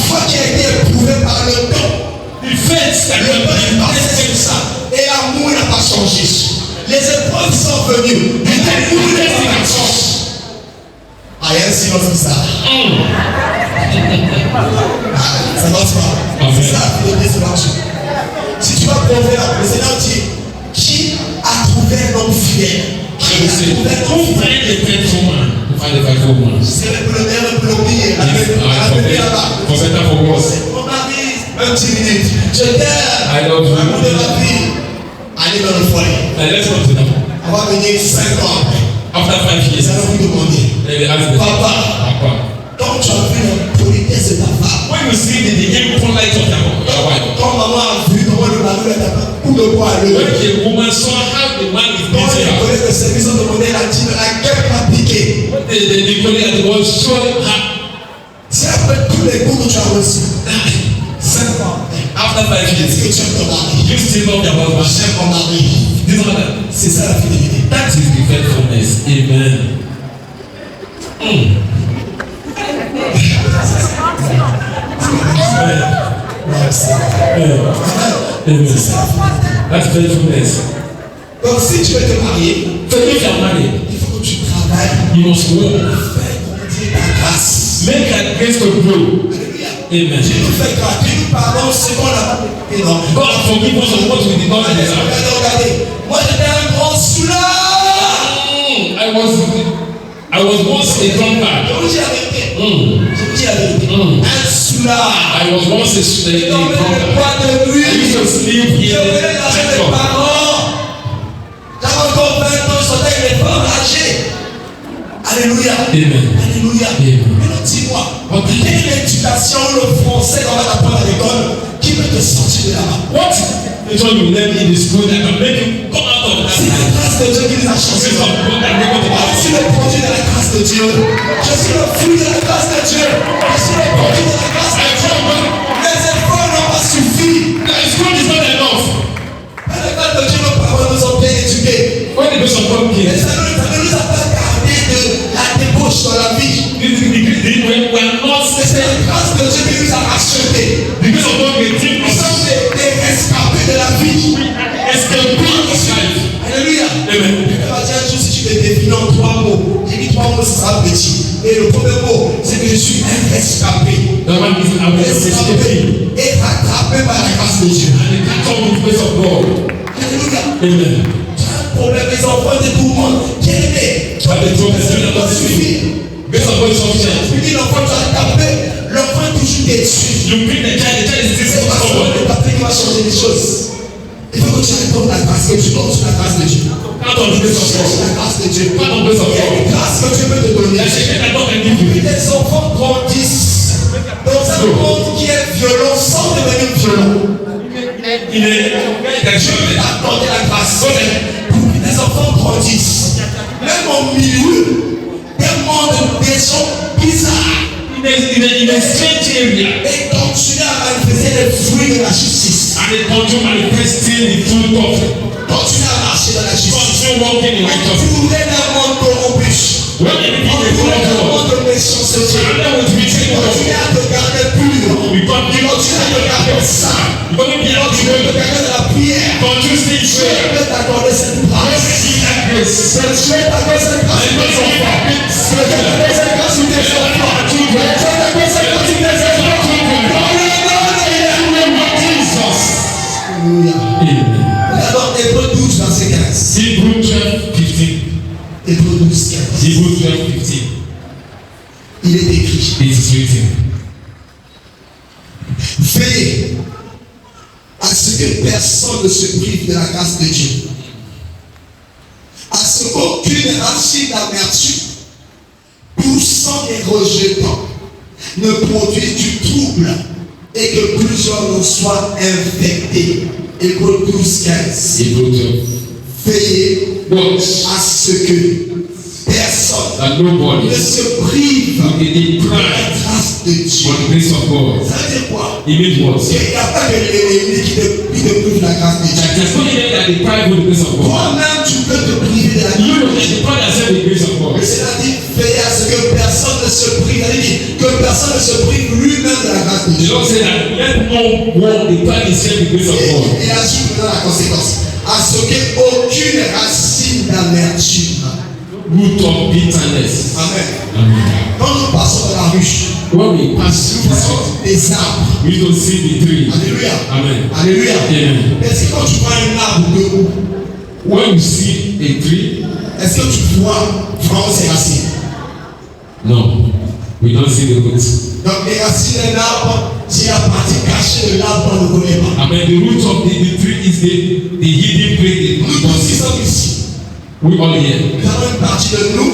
foi qui a été éprouvée par le temps. Le temps est passé comme ça. Et l'amour n'a pas changé. Les épreuves sont venues. Mais l'amour n'a pas changé. Ah, il y a un silence bizarre. Ça va pas. C'est ça la fidélité surnaturelle. Si tu vas Proverbe, le Seigneur dit, qui a trouvé un homme fidèle? Who find the faithful man? Who find the faithful man? C'est le plombier. For better, for worse. Mon mari, un petit minute. Je t'aime. I love you. L'amour de ma vie. Allez dans le foyer. And let's go to them. On va venir 5 ans après. After 5 years, Ça va vous demander. they ask the Papa. Quand tu as vu la politesse de ta femme. When you see the impolite of your wife. Quand maman a vu comment le mari est tapé, coup de poing à l'eau. When the woman saw how the man is Quand les beating her. collègues de service ont demandé la dîme, la gueule m'a piqué. When the colleague was showing her. C'est après tous les coups que tu as reçus. 5 ans. After 5 Est-ce years, que tu aimes ton mari? you still love your husband. J'aime mon mari. This one, C'est ça la fidélité. that is the faithfulness. Amen. Amen. That's faithfulness. Donc si tu veux te marier, So if you are married, il faut que tu travailles. you must work. Fais grandir ta grâce. Make a grace to grow. Alléluia. Amen. Tu nous fais gratuit, nous pardon selon la et non. God forgive us of what we did not deserve. Regardez. Moi j'étais un grand soulard. I was once a drunkard. Je vous dis la vérité. Je vous dis la vérité. Un soulard. I was once a Je dormais dans le drunkard. bois de I used nuit. to sleep in Je venais the dans mes temple. parents. J'avais encore 20 ans, je sortais avec les femmes âgées. Alléluia. Amen. Alléluia. Amen. Maintenant dis-moi, quelle est l'éducation, le français qu'on va t'apprendre à l'école qui peut te sortir de là-bas? What is what you learn in the school that can make you come out of that? C'est la grâce de Dieu qui nous a changés. Because of God that make us Je out. suis le produit de la grâce de Dieu. Je suis le fruit de la grâce de Dieu. Je suis le produit de la grâce de Dieu. Les efforts n'ont pas suffi. The school is not enough. À l'école de Dieu, nos parents nous ont bien éduqués. When the grace of God Mais came, ça ne nous a pas gardé de la débauche dans la vie. we are not. C'est la grâce de Dieu qui nous a rachetés. The grace of God will take Nous us. sommes des rescapés de la vie. Escape this life. Alléluia. Amen. Elle va dire un jour, si tu te définis en 3 mots, j'ai dit 3 mots, ce sera petit. Et le premier mot, c'est que je suis un rescapé. The one is I was escaping. Rescapé et rattrapé par la grâce de Dieu. And the catch up with the grace of God. Alléluia. Amen. Tu as un problème, les enfants te tourmentent. Quel est? But the truth is Ça ne not pas suffire. Grace of God is sufficient. Tu dis l'enfant, tu as tapé. L'enfant est toujours déçu. You bring the child is C'est still pas seulement forward. le papier qui va changer les choses. Il faut que tu répondes la grâce, que tu comptes sur la grâce de Dieu. Count on the grace of Cherche God. la grâce de Dieu. Count on the grace of Il y a God. une grâce que Dieu peut te donner. The second that God can give Puis you. tes enfants grandissent dans un monde qui est violent sans devenir violent. Il est intentional. Accordez la grâce pour que tes enfants grandissent. Même au milieu d'un monde des gens bizarres. In a strange area. Et continuer à manifester les fruits de la justice. And they continue manifesting the fruit of it. Continuer à marcher dans la justice. Continue walking in righteousness. Entourer d'un monde corrompu. When the people they Entourer d'un follow monde de méchanceté. God, and with between Continuer God, à te garder pur. we continue Continue à te garder saint. to be able to Continue à te garder de la prière. continue to Dieu share. peut t'accorder cette grâce. Receive that grace. Dieu t'accorde cette grâce sur tes enfants. Dieu t'accorde cette grâce sur tes enfants. Dieu t'accorde cette grâce sur tes enfants. Dans le nom de Jesus. Alléluia. Amen. Regardons Hébreux 12, verset 15. Hebrews 12:15. Hébreux 12, 15. Hebrews 12:15. Il est écrit. It is written. Veillez à ce que personne ne se prive de la grâce de Dieu. À ce qu'aucune racine d'amertume, poussant et rejetant, ne produise du trouble et que plusieurs en soient infectés. Hébreux 12, 15. Hebrews 12. Veillez Watch à ce que personne that nobody ne se prive will be de la deprived grâce de Dieu. for the grace of God. Ça veut dire quoi? It means what? Il n'y a pas de l'ennemi qui te prive de la grâce de Dieu. That there's no enemy that deprive you of the grace of God. Toi-même, tu peux te priver de la grâce You de can Dieu. deprive yourself of the grace of God. C'est-à-dire veiller à ce que personne ne se prive. C'est-à-dire que personne ne se prive lui-même de la grâce de The Dieu. Lord said that let no one deprive himself of the grace of God. Et il ajoute maintenant la conséquence. À ce qu'aucune racine d'amertume. Root of bitterness. Amen. Amen. Quand nous passons dans la rue, When we pass through nous the voyons earth, des arbres. we don't see the tree. Alléluia. Amen. Alléluia. Amen. Est-ce que quand tu vois un arbre debout, When you see a tree, est-ce que tu vois vraiment ses racines? no, we don't see the roots. Donc les racines d'un arbre, si la partie cachée de l'arbre, on ne connaît pas. Amen. The root of the tree is the hidden place. Nous tous qui sommes ici, We all here. nous avons une partie de nous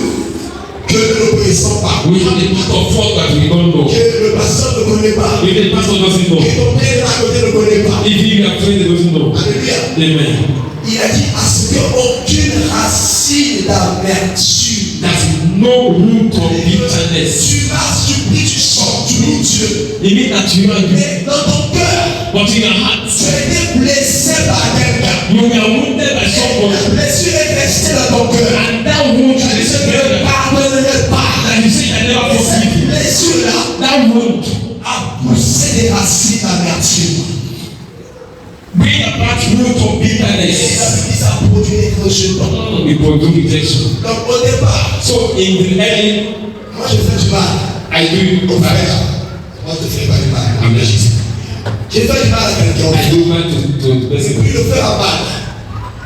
que nous ne connaissons pas. We have a part of us that we don't know. Que le pasteur ne connaît pas. If the pastor doesn't know, Que ton père à côté ne connaît pas. if you are praying, they doesn't know. Alléluia. Amen. Il a dit à ce qu'aucune racine d'amertume. There's no root of bitterness. Tu marches, tu pries, tu chantes, tu loues Dieu. It means that you are good, Mais dans ton cœur, but in your heart, tu as été blessé par quelqu'un. you were wounded by La someone, blessure est restée dans ton cœur. and that wound Tu is ne there. pardonnerai pas. That you say, I never Et cette forgive you. blessure-là That wound a poussé des racines d'amertume. bring about root of Et bitterness. ça produit des rejetons. We produce rejection. Donc au départ, So in the beginning, moi je fais du mal I do au it. frère. Moi je ne fais pas du mal. I'm not Jesus. J'ai fait du mal à quelqu'un. I do man to the Et person. puis le fait a mal.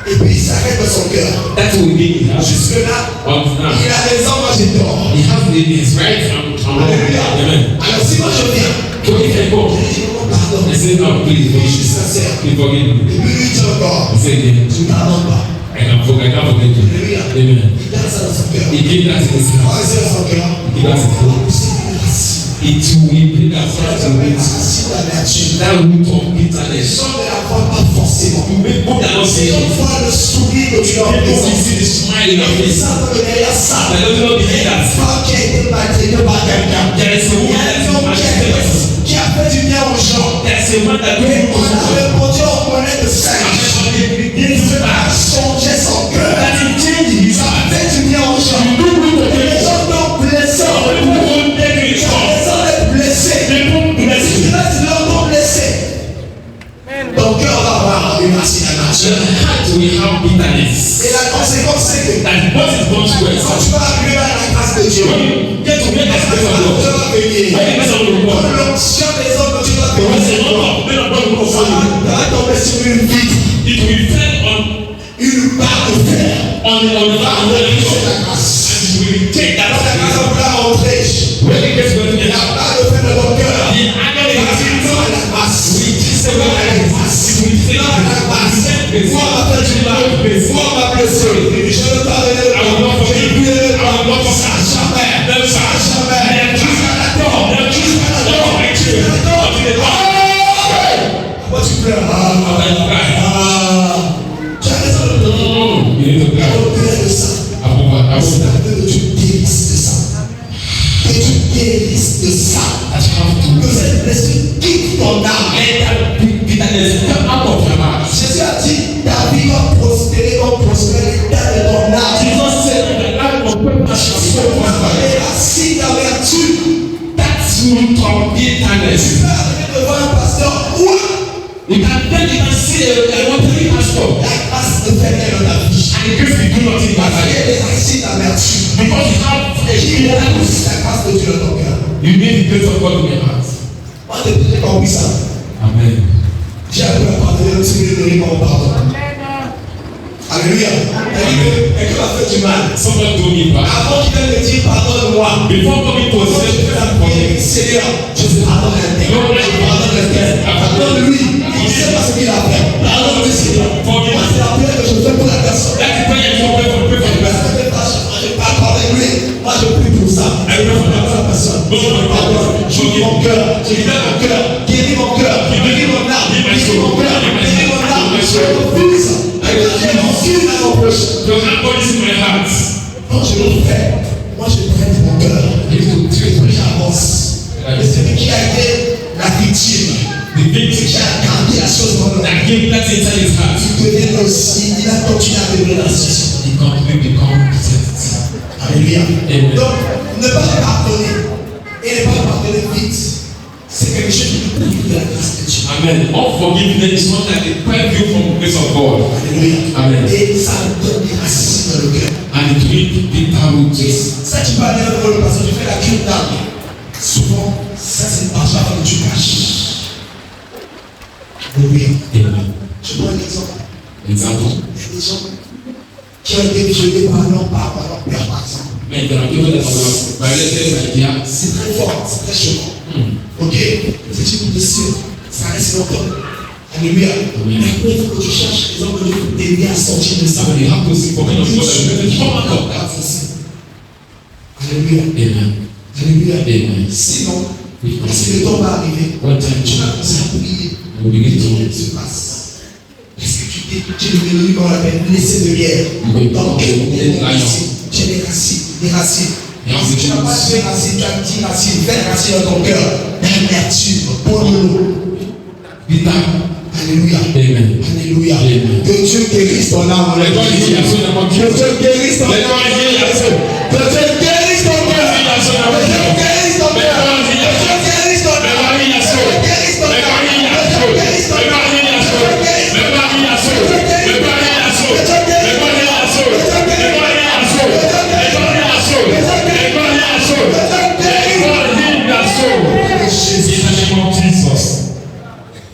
Et puis il s'arrête dans son cœur. That's what we need. Jusque-là, Up now. il a raison, moi j'ai tort. He has his right and wrong. Amen. Alors si moi je viens, So if I go, je dis non, pardon. I say, no, please, Je suis please, sincère. please forgive me. Et puis lui dit encore, I say again, tu ne pardonnes pas. I can't forget you. Alléluia. Amen. Il garde ça dans son cœur. He gave that in his Quand heart. il est dans son cœur, He gave that in his il heart. a poussé une racine. It will bring that heart to Une it. racine d'amertume. That root of Les bitterness. gens ne la voient pas forcément. People cannot Si see on it. voit le sourire que tu leur People will présentes, see the smile in your ils face. savent que derrière ça, But they don't believe une that. femme qui a été maltraitée par quelqu'un. There is a Il y woman a that un homme is magnificent. qui a fait du bien aux gens. There's a man that Mais on a do répondu au moyen de ça. Il a changé son cœur. that he changed his Ça heart. fait du bien aux gens. Et les gens t'ont blessé. People won't take it Tu as off. raison d'être blessé. People bless Tu you. restes là, t'ont blessé. Ton cœur va avoir une racine The d'amertume. heart will have bitterness. Et la conséquence, c'est que That what is quand consequence? tu vas arriver à la grâce de Dieu, When you get to get that grace of tu God, vas venir. when you get to the Quand God, l'onction des autres, tu vas when the venir. number of men of God will Ça follow you, va tomber sur une vitre, it will fall on une barre de fer. the Va ground, c'est la grâce. and it will take that Quand la grâce grace. va vouloir rentrer, When it gets to the la barre de fer de ton cœur, the agony va is venir à la grâce. it will take À la grâce. it À la grâce. will Moi, on m'a fait du mal. Moi, on m'a blessé. Je ne pardonnerai pas. I will not forgive Je you. ne I will not pardonnerai pas. forgive you. Jamais. Never shall. Jamais. Jusqu'à la mort. Jusqu'à la mort. Jusqu'à la mort. Pourquoi tu pleures? Tu as raison de pleurer. You need to cry. Au delà de ça, c'est la peine que tu guérisses de ça. Que tu guérisses de ça. Que cette blessure quitte ton âme. Jésus a dit, ta vie va prospérer comme prospère l'état de ton âme. Les racines d'amertume. Tu peux arriver devant un pasteur ou la grâce ne fait rien dans ta vie. Parce qu'il y a des racines d'amertume. Qui pousse la grâce de Dieu dans ton cœur. You need the grace of God in your heart. Moi, depuis que j'ai compris ça, Amen. j'ai appris à pardonner aussi que de mon pardon. Alléluia. Et que m'a fait du mal. Someone told me back. Avant qu'il vienne me dire pardonne-moi. Before coming to Quand je fais la prière, Seigneur, je te pardonne un tel. Je pardonne un tel. Pardonne-lui. Il sait pas ce qu'il a fait. Pardonne-lui, Seigneur. Moi, c'est la prière que je fais pour la personne. That's the prayer you pray for the La person. personne ne pas, je parle avec lui. Moi, je prie pour ça. Je prie pour la personne. Pardonne. Je guéris mon cœur. Je guéris mon cœur. Guéris mon cœur. Guéris mon âme. Guéris mon cœur. Guéris mon âme. Je refuse. J'ai mon cul à mon prochain. Because that God is in my heart. Quand je le fais, moi je prête mon cœur. J'avance. Et celui qui a été la victime, qui a gardé la chose dans l'homme, il devient aussi, il a continué à révéler la situation. Alléluia. Donc, ne pas pardonner et ne pas pardonner vite, c'est quelque chose qui nous prive de la grâce de Dieu. Amen. Unforgiveness is not like the preview from the grace of God. Alléluia. Amen. Et ça donne des racines dans le cœur. And it will be powerful. Ça, tu parles d'un rôle parce que tu fais la cure d'âme. Souvent, ça c'est l'argent que tu caches. Alléluia. Amen. Je prends un exemple. Example. Il y a des gens qui ont été violés par leur père, par leur père, par exemple. Mais dans la Bible, C'est très fort, c'est très choquant. Ok, petit coup de ciel, ça reste longtemps. Alléluia. Mais après, il faut que tu cherches les hommes de Dieu pour t'aider à sortir de ça. Alléluia. Alléluia. Amen. Sinon, parce que le temps va arriver, One time, tu vas commencer à prier. will begin to Qu'est-ce qui se passe? Parce que tu es devenu dans la peine, blessé de guerre. Dans quel moment tu as des racines, des racines. Si tu n'as pas de racines, tu as 10 racines, 20 racines dans ton cœur, d'amertume, pour l'eau. Alléluia. Amen. Alléluia. Amen. Que Dieu guérisse ton âme. Que Dieu guérisse ton âme. Que Dieu guérisse ton cœur. Que Dieu guérisse ton cœur. Que Dieu guérisse ton cœur. Que Dieu guérisse ton cœur. Que Dieu guérisse ton cœur. Que Dieu guérisse ton cœur.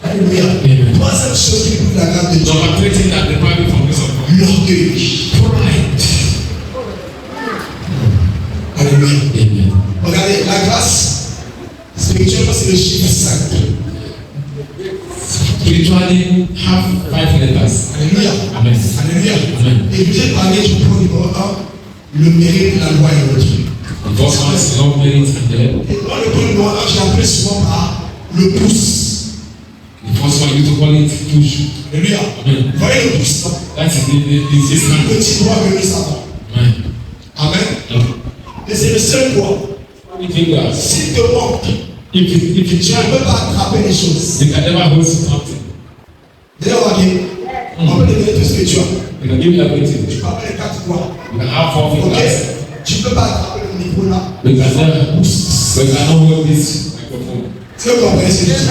Alléluia. Troisième chose qui prouve la grâce de Dieu. L'orgueil. Alléluia. Regardez, la grâce, spirituellement, c'est le chiffre 5. Spiritually, have 5 letters. Alléluia. Amen. Alléluia. Amen. Et je vais parler du point numéro 1, le mérite, la loi et l'autre. The first one is love, merit, and the level. Et moi, le point numéro 1, je l'appelle souvent par le pouce. The first one, you to call it push. Alléluia. Amen. Vous voyez le pouce, non? That's the C'est system. le petit doigt venu Satan. Amen. Amen. Et c'est le seul doigt. Fingers. S'il te manque, If you tu ne try, peux pas attraper les choses. you can never hold something. D'ailleurs, regardez, on peut te donner tout ce que tu as. You can give me everything. Tu peux avoir les 4 doigts. You can have 4 Ok? fingers. Tu ne peux pas attraper le micro là. But you can never, but you cannot hold this microphone. Est-ce que vous comprenez ce que je dis?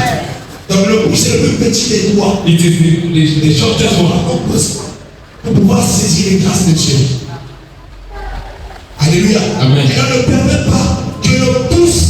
Donc le pouce, c'est le plus petit des doigts. It is the shortest one. Pour pouvoir saisir les grâces de Dieu. Alléluia. Amen. Et on ne permet pas que le pouce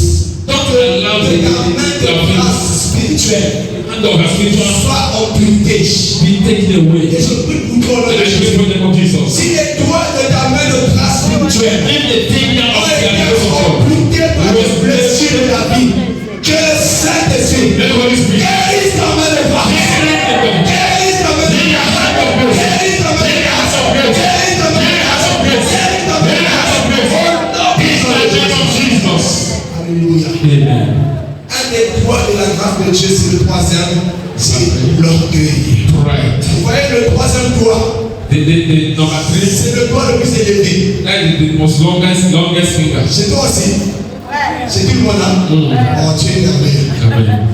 Don't allow de the la main de grâce spirituelle hand of our spiritual soit amputé. be taken away. Et je prie pour toi, And I Jésus. pray for the name of Jesus. Si les doigts de ta main de grâce spirituelle If the finger ont of été the God, amputés par les blessures de la vie, que le Saint-Esprit the Holy Spirit, guérisse ta main de grâce. Guérisse ta main de grâce. Guérisse ta main de grâce. Guérisse ta main de grâce. Guérisse ta main de grâce. Alléluia. Amen. Un des doigts de la grâce de Dieu, c'est le troisième, c'est l'orgueil. Pride. Vous voyez le troisième doigt, The number 3, c'est le doigt le plus élevé. that is the most longest finger. C'est toi aussi. C'est tout le monde là. Oh, Dieu est merveilleux. Amen.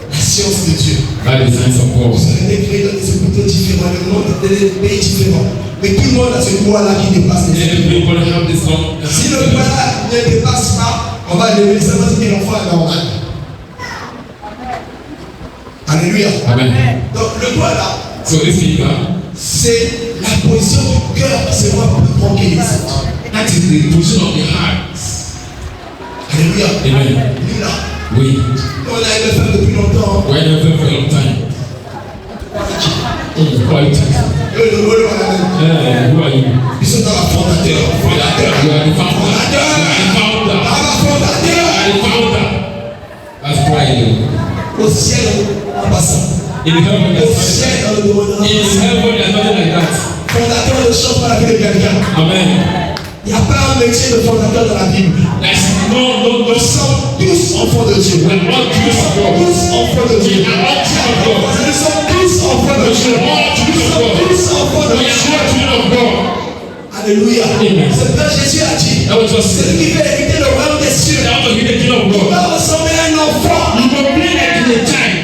La science de Dieu. That is the science of God. Vous avez été créés dans des hôpitaux différents, le monde dans des pays différents. Mais tout le monde a ce doigt là qui dépasse les Every autres. people have this long. Si le doigt là ne dépasse pas, on va lever ça parce que l'enfant est normal. Alléluia. Amen. Donc le doigt là, So this finger, c'est la position du cœur qui se voit plus grand que les autres. that is the position of the heart. Alléluia. Amen. Nous là, Oui. on a aimé faire depuis longtemps. Why not for a long time? Quite. Who are you? Ils sont dans la fondateur. Fondateur. You are the founder. Fondateur. You are the founder. Dans la fondateur. You are the founder. That's pride. Au ciel, en passant. In the heaven, Au ciel, dans le monde. in heaven, there's nothing like that. Fondateur ne change pas la vie de quelqu'un. Amen. Il n'y a pas un métier de fondateur dans la Bible. There's no. Nous sommes tous enfants de Dieu. We are all children of God. Tous enfants de Dieu. We are all children of God. Nous sommes tous enfants de Dieu. Nous sommes tous enfants de We are all Dieu. children of God. Alléluia. C'est vrai, Jésus a dit. C'est lui qui veut hériter le royaume des cieux. Tu vas ressembler à un enfant.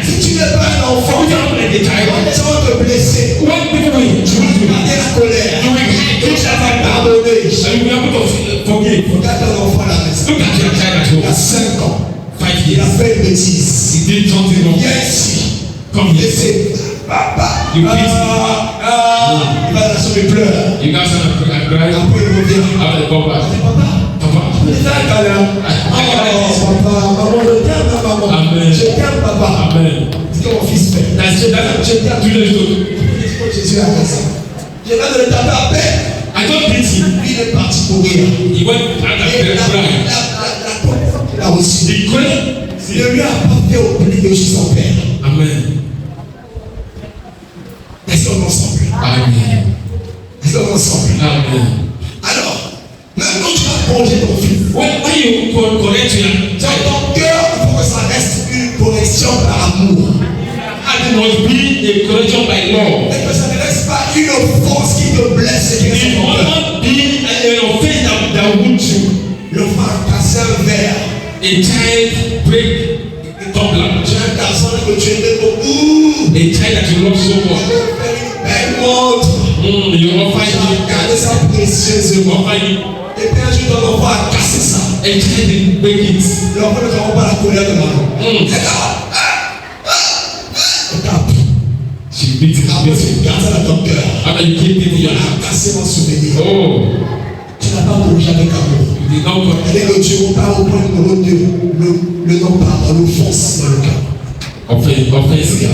Si tu n'es pas un enfant, les gens vont te blesser. Tu vas garder la colère. Tu vas pardonner. Regarde ton enfant à la maison. Il a 5 ans. Il a fait une bêtise. Il vient ici. Il essaie. Papa. Il va dans son pleurs. Après il revient. Papa. Je te fais un câlin. Papa, maman, je t'aime, maman. Je t'aime, papa. C'est ce que mon fils fait. Je t'aime tous les jours. Jésus a fait ça. Je vais de le taper à peine. Lui, il est parti pour rire. La aussi. Il ne lui a pas fait oublier chez son père. Amen. Restons ensemble. Amen. Restons ensemble. Amen. Alors, maintenant tu vas plonger ton fils. When you connect to Dans ton cœur, il faut que ça reste une connexion par amour. it must be a connection by love. Et que ça ne reste pas une offense qui te blesse et qui reste It dans ton must cœur. not be an offense that wound you. L'enfant a cassé un verre. A child break a tumbler. Tu es un garçon que tu aimais beaucoup. A child that you love so much. Belle montre. You offer Tu as it. gardé ça précieusement. Offer it. Et puis un jour, ton enfant a cassé ça. A child didn't break it. L'enfant ne comprend pas la colère de maman. Tape. She beat it. Après, tu gardes ça dans ton cœur. After you keep it in your Tu heart. as cassé mon souvenir. Oh, Tu n'as pas bougé avec amour. you did not connect. Elle est le Dieu, on parle au point numéro 2. Le non-pardon, l'offense dans le cœur. Offense.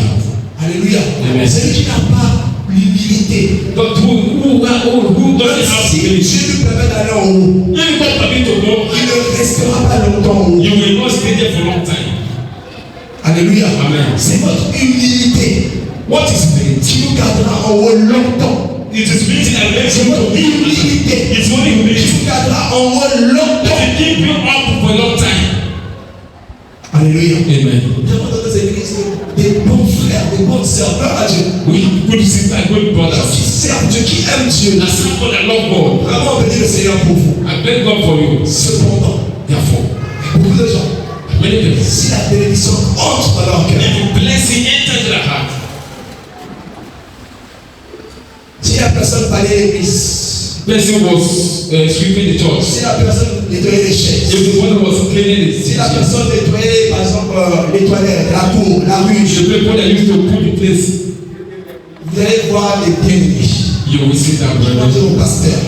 Alléluia. Amen. Celui qui n'a pas l'humilité. But who doesn't have Si humility? Dieu lui permet d'aller en haut, If you don't permit to go, il ne restera pas longtemps en haut. you will not stay there for a long time. Alléluia. Amen. C'est votre humilité What is humility? qui nous gardera en haut longtemps. It is humility that makes C'est you votre to be. humilité It's only qui humility nous gardera en haut longtemps. that will keep you up for a long time. Alléluia. Amen. Nous avons dans nos églises des bons frères, des bonnes sœurs. Gloire à Dieu. We good sisters, good Qui brothers. servent Dieu, qui aiment Dieu. That's people that love God. Vraiment, bénis le Seigneur pour vous. I thank God for you. Cependant, Therefore, beaucoup de gens, many people, si la bénédiction entre dans leur cœur, if you blessing enter to the heart, si la personne balayait l'église, person was sweeping the church. si la personne nettoyait les chaises, If the one was cleaning the si la city, personne nettoyait, par exemple, les toilettes, la cour, la rue, the people that used to put the place, vous allez voir les bien-aimés. you will sit down, Je vais brother. dire au pasteur,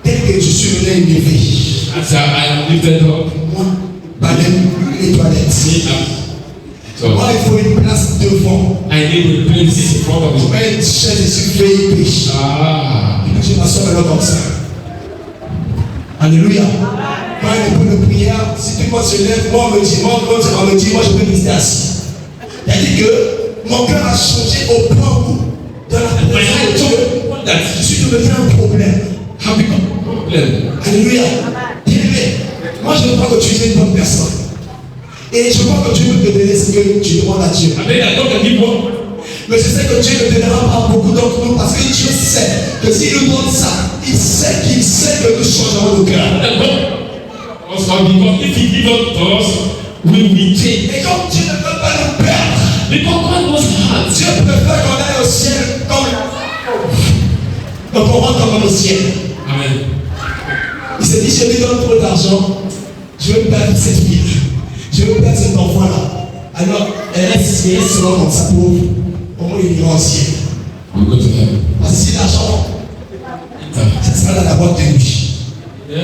tel que je suis venu élevé, As I am lifted up, moi, balaye les toilettes. me up. So Moi, il faut une place devant. I need a place in front of Je me. mets une chaise et je vais pécher. Ah, Et puis je m'assois maintenant comme ça. Alléluia. Quand il est pour de prière, si tout le monde se lève, moi on me dit, moi je peux rester assis. C'est-à-dire que mon cœur a changé au point où, dans la my présence heart de Dieu, told that je suis devenu un problème. have become a problem. Alléluia. Bien-aimé, moi je crois que tu es une bonne personne. Et je crois que Dieu peut te donner ce que tu demandes à Dieu. I mean, I don't believe one. Mais je sais que Dieu ne donnera pas beaucoup d'entre nous parce que Dieu sait que s'il nous donne ça, il sait que nous changerons nos cœurs. And God also because if He gives up to us, we will change. Et comme Dieu ne veut pas nous perdre, Because God knows heart. Dieu préfère qu'on aille au ciel comme. Donc on rentre comme au ciel. Amen. Il s'est dit, je lui donne trop d'argent, je vais perdre cette fille, je vais perdre cet enfant-là. Alors, elle reste seulement comme ça pour au moins il ira au ciel. We go to heaven. Parce que si l'argent, ça sera dans la boîte de nuit. Yeah.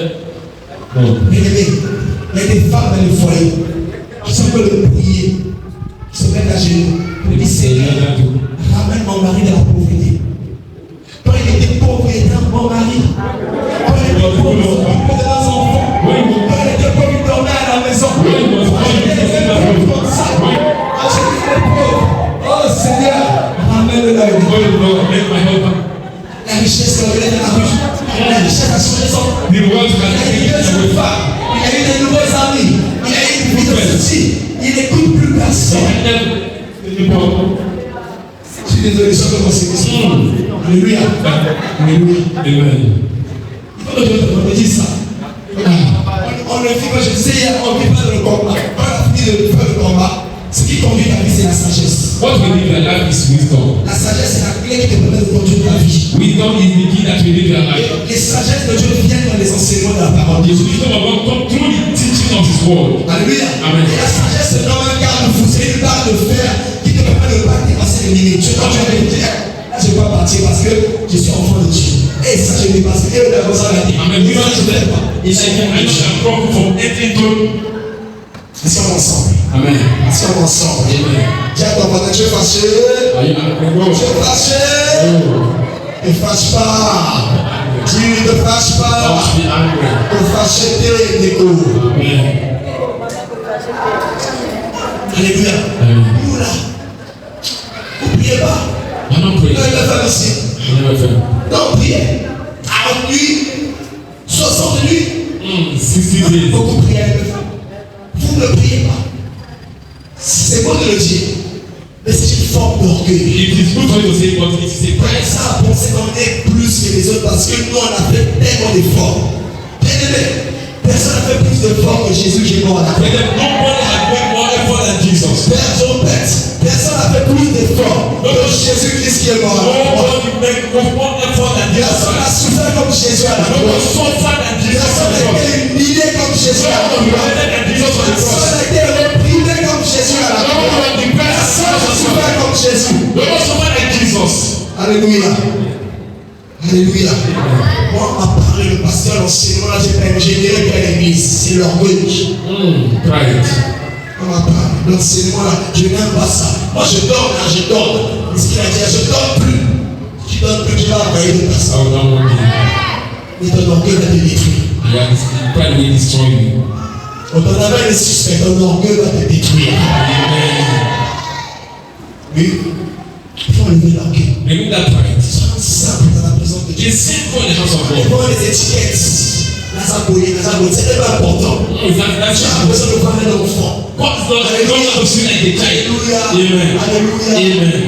No. Bien aimé, il y a des femmes dans le foyer qui sont en train de prier, qui se mettent à genoux, qui disent Seigneur, ramène mon mari de la pauvreté. Quand il était pauvre, il était un bon mari. Quand il était pauvre, il s'occupait de nos enfants. Quand il était pauvre, il dormait à la maison. Quand il était pauvre comme ça. Quand il était pauvre, oh Seigneur, ramène-le là. La richesse est revenue dans la rue. La richesse a changé son. The world Il a eu has deux femmes. Il a eu de nouveaux amis. Il a eu une vie de souci. Il n'écoute plus personne. Je suis désolé, je vais commencer. Alléluia. Alléluia. Amen. On me dit ça. On le vit, quand je disais hier, on ne vit pas dans le combat. On a fini de faire le combat. Ce qui conduit la vie, c'est la sagesse. What we live your life is wisdom. La sagesse, c'est la clé qui te permet de conduire ta vie. Wisdom is the key that we live your life. Les sagesses de Dieu viennent dans les enseignements de la parole de The Dieu. wisdom of God comes through the teaching of His word. Alléluia. Amen. Et la sagesse, c'est comme un garde-fou, c'est une barre de fer qui te permet de ne pas dépasser les limites. Quand tu vas te dire, là, je ne vais pas partir parce que je suis enfant de Dieu. Et ça, je dépasse. Et le diable, ça va dire. Amen. Oui, je ne vais pas. It's like I shall come from entering to. Ensemble ensemble. Amen. Ensemble ensemble. Amen. Dis à ton voisin, tu es fâché. Are you angry? Tu es fâché. Ne fâche pas. Dis, ne fâche pas. Don't be angry. Ne fâche pas, Nico. Amen. Alléluia. Amen. Nous là, vous ne priez pas. I'm not Vous praying. ne le faites aussi. I never fail. Donc priez. 40 nuits, 60 nuits. 60 days. Beaucoup priez avec le feu. Vous ne priez pas. C'est bon de le dire. Mais c'est une forme d'orgueil. It is good for you to say, but it is a Pour price. ça, on pensait qu'on est plus que les autres parce que nous, on a fait tellement d'efforts. Bien aimé, personne n'a fait plus d'efforts que Jésus qui est mort à la But croix. then nobody had made more effort than Jesus. Personne n'a fait plus d'efforts que Jésus-Christ qui est mort à la croix. Nobody made more effort than Personne n'a Jesus. souffert comme Jésus à la croix. Nobody suffered than Jesus on Personne the n'a cross. été humilié comme Jésus à la Nobody croix. better than Jesus on the Personne cross. n'a été réprimé comme Jésus à la croix. Nobody depressed as Personne n'a Jesus on the souffert cross. comme Jésus. Nobody suffered like Jesus. Alléluia. Alléluia. Moi, on m'a parlé, le pasteur, l'enseignement, là, j'ai pas ingénieur à l'église. C'est l'orgueil. Pride. On m'a parlé, l'enseignement, là, je n'aime pas ça. Moi, je dors, là, je dors. Mais ce qu'il a dit, je ne dors plus. Tu donnes plus, tu vas envoyer le pasteur. I will not want you. Mais ton orgueil va te détruire. Pride will destroy you. On t'en avait les suspects, ton orgueil va te détruire. Oui. Il faut enlever l'orgueil. Remove that pride. Sois simple dans la présence de Dieu. It's simple in the house of Il God. faut les étiquettes. C'est pas important. That's Tu as just besoin de voir un enfant. God is not going to see like a child. Alléluia. Amen. Alléluia. Amen.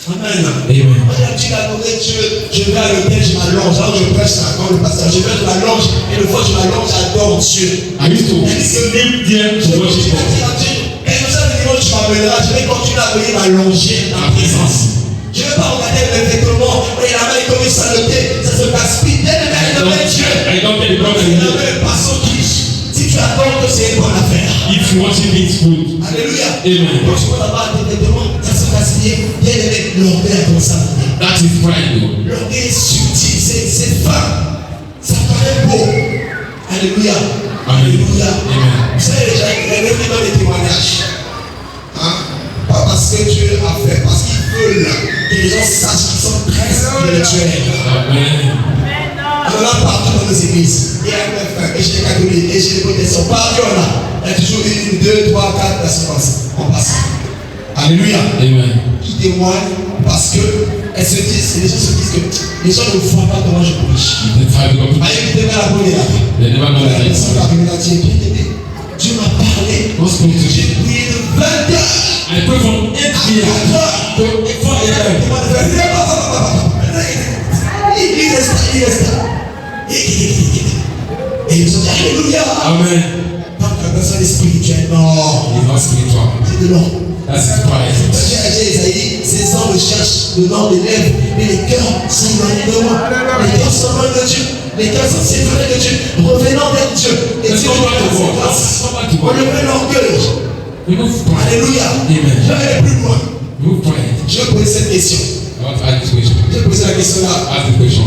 Amen. Amen. Moi, j'ai dit, adoré Dieu, je vais à l'hôtel, je m'allonge. Alors je prêche ça quand le pasteur, je vais, je m'allonge. Et le fois je m'allonge, j'adore Dieu. I used to live there to worship God. Et comme ça, le dimanche, tu m'appelleras, je vais continuer à venir m'allonger dans ta présence. Je ne vais pas regarder mes vêtements, et la main est comme une saleté, ça se gaspille. Bien aimé, Dieu. I don't get the Parce problem qu'il y in avait un passant qui, si tu attends que c'est une bonne affaire. If you worship it's good. Alléluia. Amen. Donc tu peux avoir tes vêtements, ça se gaspille. Bien aimé, l'orgueil a commencé à venir. That is pride. L'orgueil est subtil, c'est fin. Ça paraît beau. Alléluia. Alléluia. Amen. Vous savez, les gens qui donnent des témoignages. Hein? Pas parce que Dieu a fait, parce qu'ils veulent que les gens sachent qu'ils sont très spirituels. Amen. On en a partout dans nos églises. Il y a un frère, et chez les catholiques, et chez les protestants. Partout on a. Il y a toujours une, deux, trois, quatre personnes comme ça. On passe. Alléluia. Amen. Qui témoignent parce que elles se disent, les gens se disent que les gens ne voient pas comment je prêche. The pride of God. Allez, écoutez-moi la bonne là. They never know that it's Dieu m'a parlé. God spoke to J'ai you. prié de 20 heures. I pray from 8 p.m. to 4 a.m. Il reste là. Et ils ont dit Alléluia. Amen. Tant que la personne est spirituelle, non. He's not spiritual. C'est de l'or. That's his pride. J'ai dit Isaïe, ces hommes cherchent le nom des lèvres, mais les cœurs sont éloignés de moi. Les cœurs sont loin de Dieu. Les cœurs sont séparés de Dieu. Revenons vers Dieu. Et Let's Dieu go back to nous God. grâce. Let's go back to On God. levait l'orgueil. Remove pride. Alléluia. Amen. Je vais aller plus loin. Remove pride. Je vais poser cette question. I want to ask this question. Je vais poser la question là Ask the question.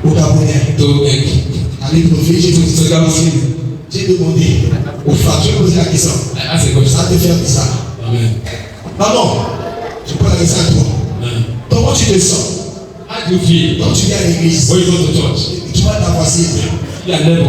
au Gabonais. To Avec nos filles, j'ai demandé aux femmes, je vais poser la question. I ask a question. Ça te fait bizarre. Amen. Maman, je pose la question à toi. Amen. Comment tu te sens How do you feel quand tu viens à l'église? when you go to church? Tu vois ta voisine. You are level.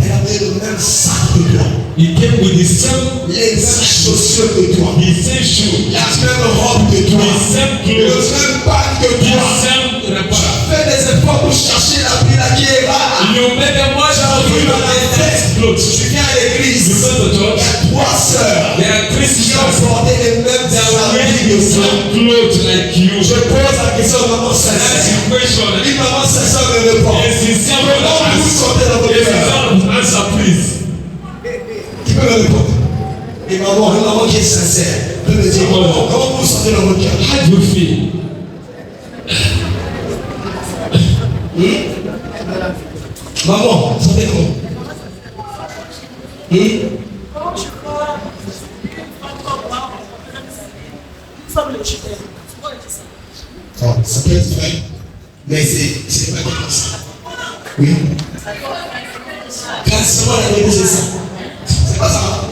Elle avait le même sac que toi. He came with the same, Les mêmes chaussures que toi. the same shoe, La même robe que toi. the same Le clothes, même bac que the toi. same wrapper. Fais des efforts pour chercher la pile qui est rare. You make a much of you the next clothes. Tu viens à You l'église. go to Il y church. a 3 sœurs There are 3 qui ont sisters porté les mêmes that are habits wearing que the toi. same clothes like you. Je pose la question à maman That's sincère. the question. Une maman sincère me répond. A maman qui est sincère, peut me dire comment vous vous sentez dans votre cœur? How do you feel? Maman, vous sentez comment? Oh, ça peut être vrai, mais c'est pas comme ça. Oui. Quand c'est moi la vérité, c'est ça. C'est pas ça.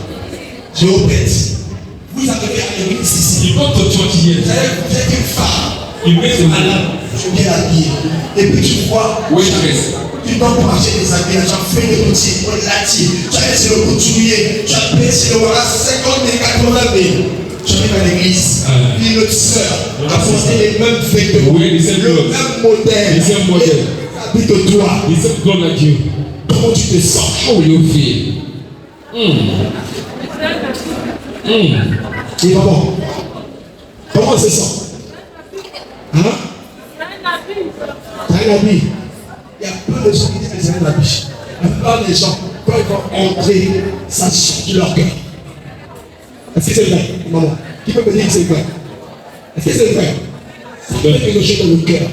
Je répète. Vous arrivez à l'église ici. You go to church here. Vous êtes une femme. You make a man. Je viens habillée. Et puis tu vois. Well dressed. Tu dois marcher des habits. Tu as fait des petits. Tu as fait sur le couturier. Tu as payé sur le voilà 50 000, 80 000. Tu arrives à l'église. Puis notre soeur a porté les mêmes vêtements. Oui, le même modèle. The same model. Habite de toi. He's a God like you. Comment tu te sens? How will you feel? Et maman, comment on se sent? Hein? T'as un habit. Il y a plein de gens qui disent que c'est un habit. La plupart des gens, quand ils vont entrer, ça choque leur cœur. Est-ce que c'est vrai, maman? Qui peut me dire que c'est vrai? Est-ce que c'est vrai? Ça fait quelque chose dans le cœur.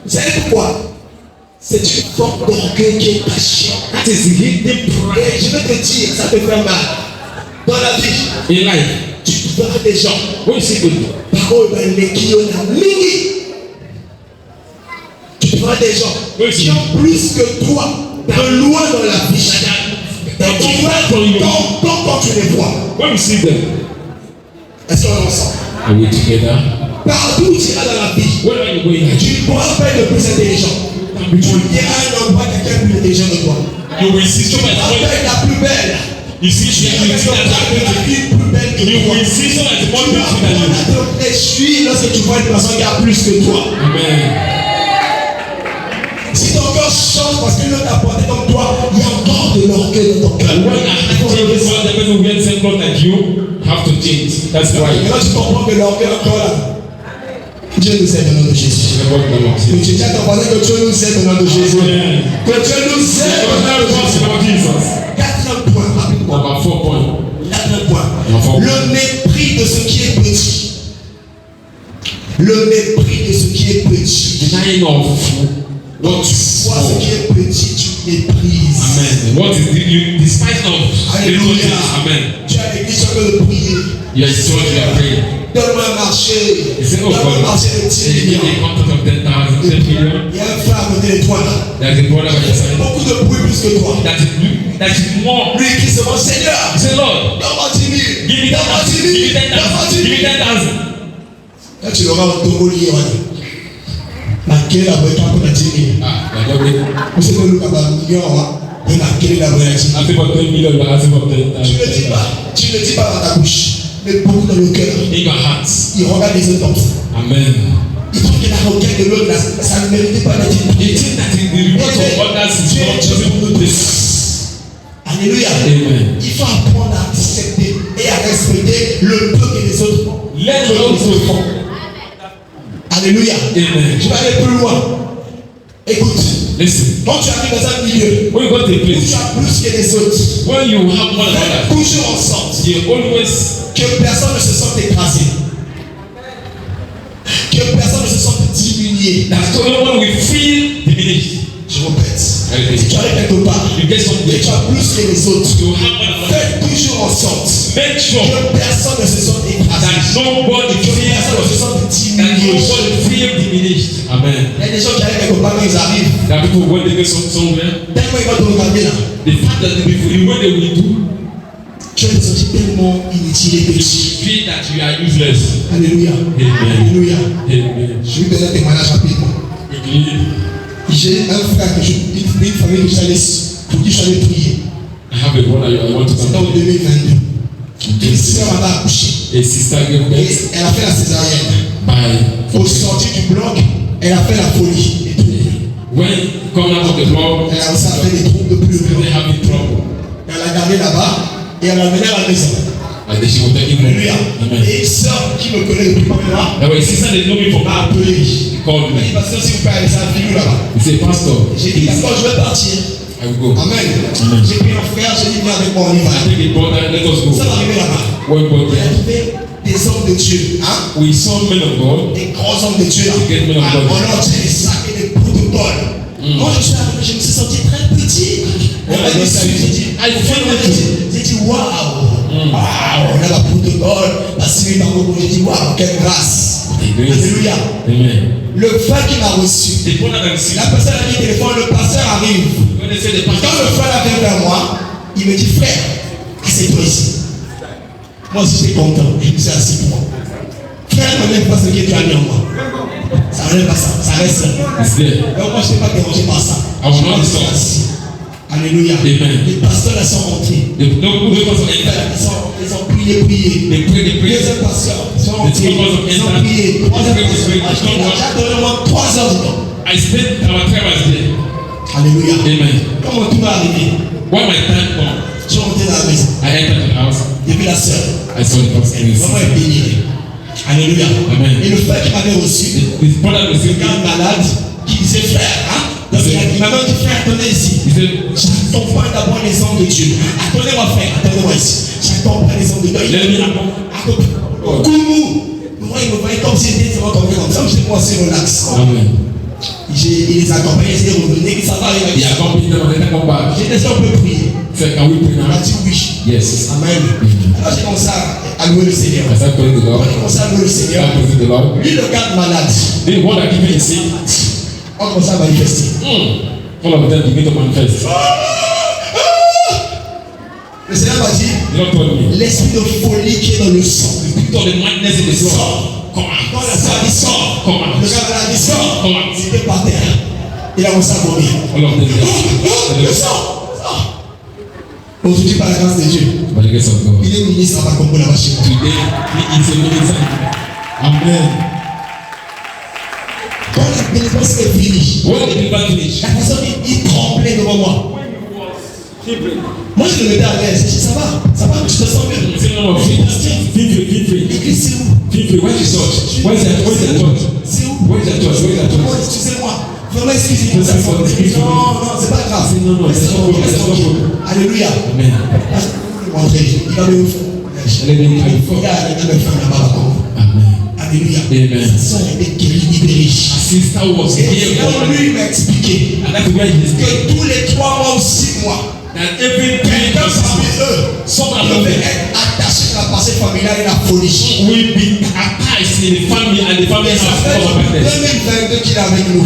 Vous savez pourquoi? C'est une forme d'orgueil qui est cachée. That is hidden pride. Et je vais te dire, ça te fait mal. Dans la vie, In life, tu verras des gens. when you see people, Parole les qui ont la mini. Tu verras des gens qui ont plus que toi, de loin dans la vie. Et tu vois quand tu les vois. when you see them, Est-ce qu'on est ensemble? are we together? Partout où tu iras dans la vie, Where are you going? tu ne pourras pas être le plus intelligent. Tu diras à un endroit quelqu'un plus intelligent que toi. You will see Tu someone vas that's être la plus belle. you see Tu vas you être see that la fille plus belle que you toi. will see someone that's more Tu vas beautiful than you. apprendre à te réjouir lorsque tu vois une personne qui a plus que toi. Amen. Si ton cœur change parce que l'autre a porté comme toi, il y a encore de l'orgueil dans ton cœur. And when I change this one, the person who wears the same clothes like you have to change. That's why. Maintenant tu comprends que l'orgueil est encore là. Dieu nous aide au nom de Jésus. Que tu dis à ton voisin que Dieu nous aide au nom de Jésus. Que Dieu nous aide au nom de Jésus. Quatrième point, rapidement. Number 4 point. Quatrième point. Le mépris de ce qui est petit. Le mépris de ce qui est petit. Denying of what Tu vois ce qui est petit, tu méprises. Amen. What is the, you despise of little things. Amen. Tu as l'église, tu peux le prier. You are in church, you are praying. Donne-moi un marché. You say, oh Donne-moi un God, marché de 10 give millions. me a contract of 10,000, 10 million. Il y a un frère à côté de toi là. There's a brother by your side. Beaucoup de bruit plus que toi. That is more. Lui qui se dit Seigneur, Say, Lord, donne-moi 10 000. give me 10,000. Give me 10,000. Give me 10,000. Quand tu l'auras au Togo lié, laquelle a voté pour la 10 000. Ah, like that way. Vous savez que nous avons un million, et laquelle a voté la 10 000. Asking for 10 million, you're asking for 10,000. Tu ne le dis pas dans ta bouche, mais beaucoup dans le cœur. In your heart. Il regarde les autres comme ça. Amen. Il trouve que la requête de l'autre, ça ne méritait pas d'être You prié. think that in the report of others is not just this. Alléluia. Amen. Il faut apprendre à accepter et à respecter le peu que les autres font. Let the Lord font. Alléluia. Amen. Je vais aller plus loin. Écoute, Listen. quand tu arrives dans un milieu When you go to a où place, tu as plus que les autres, when you have one fais another, toujours en sorte you always que personne ne se sente écrasé. Que personne ne se sente diminué. that no one will feel diminished. Je répète. Allez, Si tu arrives quelque part you get et something. tu as plus que les autres, You have one another. fais toujours en sorte Make sure que personne ne se sente écrasé. that nobody Que personne ne se feels sente that diminué. nobody feel diminished. Amen. Il y a des gens qui arrivent quelque part quand ils arrivent. That people when they get somewhere, Tellement ils vont te regarder là. the fact that the people, the way they will do, Tu vas te sentir tellement inutile et you petit. feel that you are useless. Alléluia. Alléluia. Amen. Je vais donner un témoignage rapidement. Quickly, J'ai un frère une famille que pour qui je suis allé prier. I have a brother I want to C'était en come to. 2022. Une sœur m'a accouché. A sister gave Et birth elle a fait la césarienne. by Au sortir du bloc, elle a fait la folie. Et tout. when coming out of the club, Elle a aussi fait des troubles de plus. they having trouble. Elle l'a gardé là-bas et elle l'a amené à la maison. And then she was taking home. Alléluia. Amen. Et une sœur qui me connaît depuis pas là Now, a sister they know me from m'a now. appelé. He called Elle m'a dit, me. pasteur, s'il vous plaît, allez, ça a fini là-bas. He said, Pastor, J'ai dit, d'accord, je vais partir. I I will go. Amen. Amen. J'ai pris un frère, j'ai dit viens avec moi, on y I va. think it brother, let us Ça go. va arriver là-bas. When God Il y there, avait des hommes de Dieu, hein? we saw men of God. Des grands hommes de Dieu là. Get men of God. En entier, des sacs et des protocoles. Moi je suis arrivé, je me suis senti très petit. Ouais, J'ai dit, j'ai dit waouh, waouh, on a la protocole, la série d'Angogo, j'ai dit waouh, quelle grâce. Alléluia. Amen. Le frère qui m'a reçu, The brother that see. la personne a dit téléphone, le pasteur arrive. When they say the Quand pastor, le frère vient vers moi, il me dit frère, assieds-toi ici. Moi aussi j'étais content, je me suis assis pour moi. Frère, ne m'enlève pas ce que tu as mis en moi. Ça n'enlève pas ça, ça reste là. is there. Donc moi je n'étais pas dérangé par ça. I will Je not me be suis stopped. assis. Alléluia. Amen. Les pasteurs là sont rentrés. The pastor entered. Ils ont prié. They prayed, they prayed. Deuxième pasteur, ils sont rentrés. Ils ont prié. Troisième pasteur, j'ai donné moins 3 heures de temps. I spent our time as there. Alléluia. Amen. Quand mon tour est arrivé, When my time come, je suis rentré dans la maison. I entered the house. J'ai vu la sœur. I saw the pastor. Elle est vraiment bénie. Alléluia. Amen. Et le frère qui m'avait reçu, His brother was le gars malade, qui disait frère, hein? Donc il m'avait dit frère, attendez ici. He said, J'attends pas d'abord les hommes de Dieu. Attendez-moi frère, attendez-moi ici. J'attends pas les hommes de Dieu. let me accompany. Koumou. Moi il me voyait comme si j'étais vraiment comme ça. J'étais moi assez relax. Amen. Il les accompagnait, ils étaient revenus, ça va He arriver. accompanied them and let them come back. J'étais sûr on peut prier. Said, can we pray On a now? dit oui. Yes. Amen. Alors j'ai commencé à louer le Seigneur. I started calling the Lord. On a commencé à louer le I Seigneur. started praising the Lord. Lui le gars malade. The one that gave me the sick, On commence à manifester. all of them begin to manifest. Le Seigneur m'a dit, The Lord told me, l'esprit de folie qui est dans le sang. put all the madness in the soul. Come Quand out. la sœur a dit sort, Come le out. gars malade a dit sort. Come out. Il était par terre. Il a commencé à vomir. All of them. Le Yes. sang, sort. Aujourd'hui, par la grâce de Dieu, By the grace of God. il est ministre à Bakombo là-bas chez moi. Today, he is a minister. Amen. Quand la bénédiction est finie, When the deliverance finish, la personne il tremblait devant moi. Moi je le mettais à l'aise. Je dis ça va, je te sens mieux. he said, no, feel free. L'église c'est où? Feel free. Where's the church? Where's the church? C'est où? Where's the church? Where's the Oh, church? excusez-moi. Vraiment, excusez-moi. Non, c'est pas grave. Non, Reste c'est pas tranquille, grave, reste c'est pas tranquille. Alléluia. Amen. Il va me faire. Let me tell you. Regarde, il va me faire là-bas. Amen. Alléluia. Amen. Sa soeur était guérie, libérée. Sister was Et here là, for lui, il m'a expliqué and that's where he is going. que tous les 3 mois ou 6 mois, That every quelqu'un time parmi eux some devait of them être attaché à la passé familiale et la folie. will be attached in the family and the family Et ça has fait all of madness. 2022 qu'il est avec nous.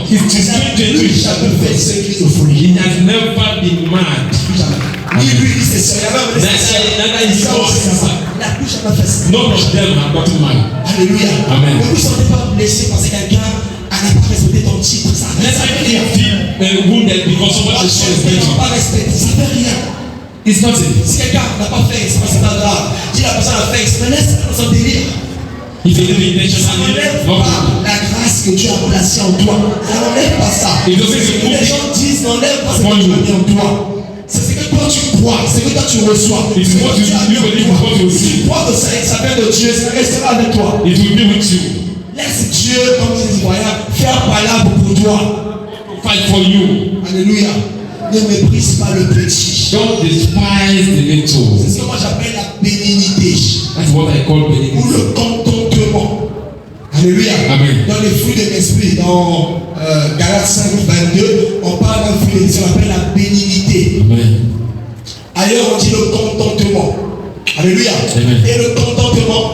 It is Il n'a plus 2022. jamais fait ce crise de folie. He has never been mad. Plus jamais. Ni lui, ni ses soeurs. Il a même ses soeurs. Neither his Ça aussi, sister. il n'a plus jamais fait ça. None of them have gotten mad. Alléluia. Amen. Ne vous sentez pas blessé parce que quelqu'un n'a pas respecté ton titre. Ça ne Let's fait rien. feel wounded because someone is Tu showing n'as pas respecté. Ça ne fait rien. It's nothing. Si quelqu'un n'a pas fait exprès, c'est pas grave. Si la personne a fait exprès, laisse dans son délire. If you did Ça it intentionally, n'enlève no pas problem. la grâce que Dieu a placée en toi. Ça n'enlève pas ça. It doesn't say Les gens disent n'enlève pas ce que Dieu a mis en toi. C'est ce que toi tu crois, c'est ce que toi tu reçois. It is what you believe, what you Si tu receive. crois que ça vient de Dieu, ça restera avec toi. It will be with you. Laisse Dieu, comme disent les voyants, faire palabre pour toi. Fight for you. Alléluia. Ne méprise pas le petit. Don't despise the C'est little. ce que moi j'appelle la bénignité That's what I call ou benignity. le contentement. Alléluia. Amen. Dans les fruits de l'esprit, dans Galates 5, 22, on parle d'un fruit de l'esprit, on appelle la bénignité. Amen. Ailleurs, on dit le contentement. Alléluia. Amen. Et le contentement,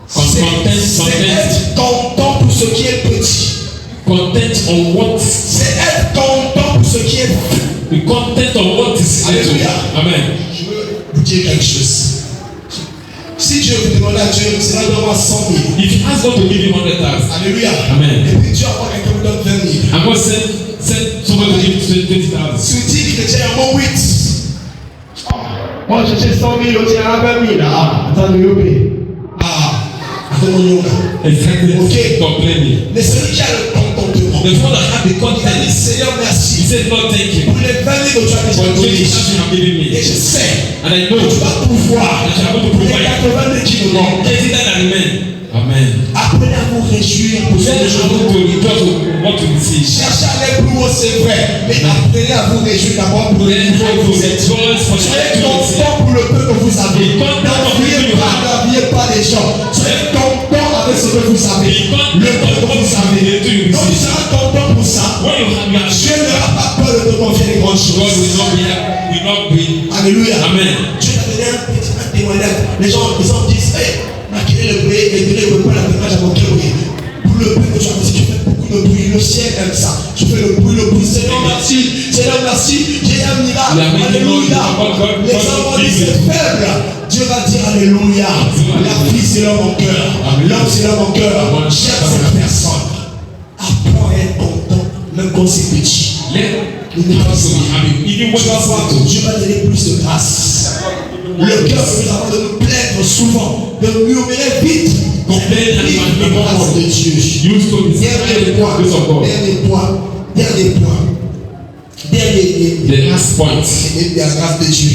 c'est Content. être content pour ce qui est petit. Content on what? C'est être content pour ce qui est petit. Be content on what is little. Alléluia. Amen. Je veux vous dire quelque chose. Si Dieu vous demande à Dieu, c'est là donne-moi 100 000. If you ask God to give you 100,000, Alléluia. Amen. Et puis Dieu envoie quelqu'un vous donne 20 000. and God send someone to give 20,000. Si vous dites que tu as un mot 8. Moi, je cherche 100 000, l'autre il y a 20 000. Ah, attends, nous attends, Exactly. Okay. Complaining. mais celui qui a le contentement, The father had the il a dit confidence. Seigneur, He merci. said, Lord, thank you. Pour les 20 000 que tu as déjà For the donné. 20,000 you have given Et me. je sais And I que know tu vas pouvoir. that you are going to Pour les provide. 80 000 qui nous manquent. Get it that amen. Amen. Apprenez à vous réjouir pour ce Then que you je are vous going to rejoice with what you receive. cherchez à aller plus haut. Si c'est vrai. Mais apprenez à vous réjouir d'abord pour le niveau où vous êtes. Soyez content pour le peu que vous avez. N'enviez pas les gens. Soyez content avec ce que vous avez. Le peu que vous avez. Donc tu seras content pour ça. Dieu n'aura pas peur de te confier les grandes choses. Alléluia. Amen. Dieu t'a donné un petit témoignage. Les gens disent, hey, quel est le bruit? Et Dieu ne veut pas la témoignage à mon cœur. Pour le bruit que tu as fait, tu fais beaucoup de bruit. Le ciel aime ça. Tu fais le bruit. Seigneur, merci. Seigneur, merci. J'ai un miracle. Alléluia. Les gens vont dire c'est faible. Dieu va dire Alléluia. La fille, c'est dans mon cœur. L'homme, c'est dans mon cœur. J'aime cette personne. Apprends à être content, même quand c'est petit. Tu vas voir que Dieu va donner plus de grâce. Le cœur que nous avons de nous plaindre souvent, de murmurer vite. La grâce de Dieu. Dernier point. The last point. La grâce de Dieu.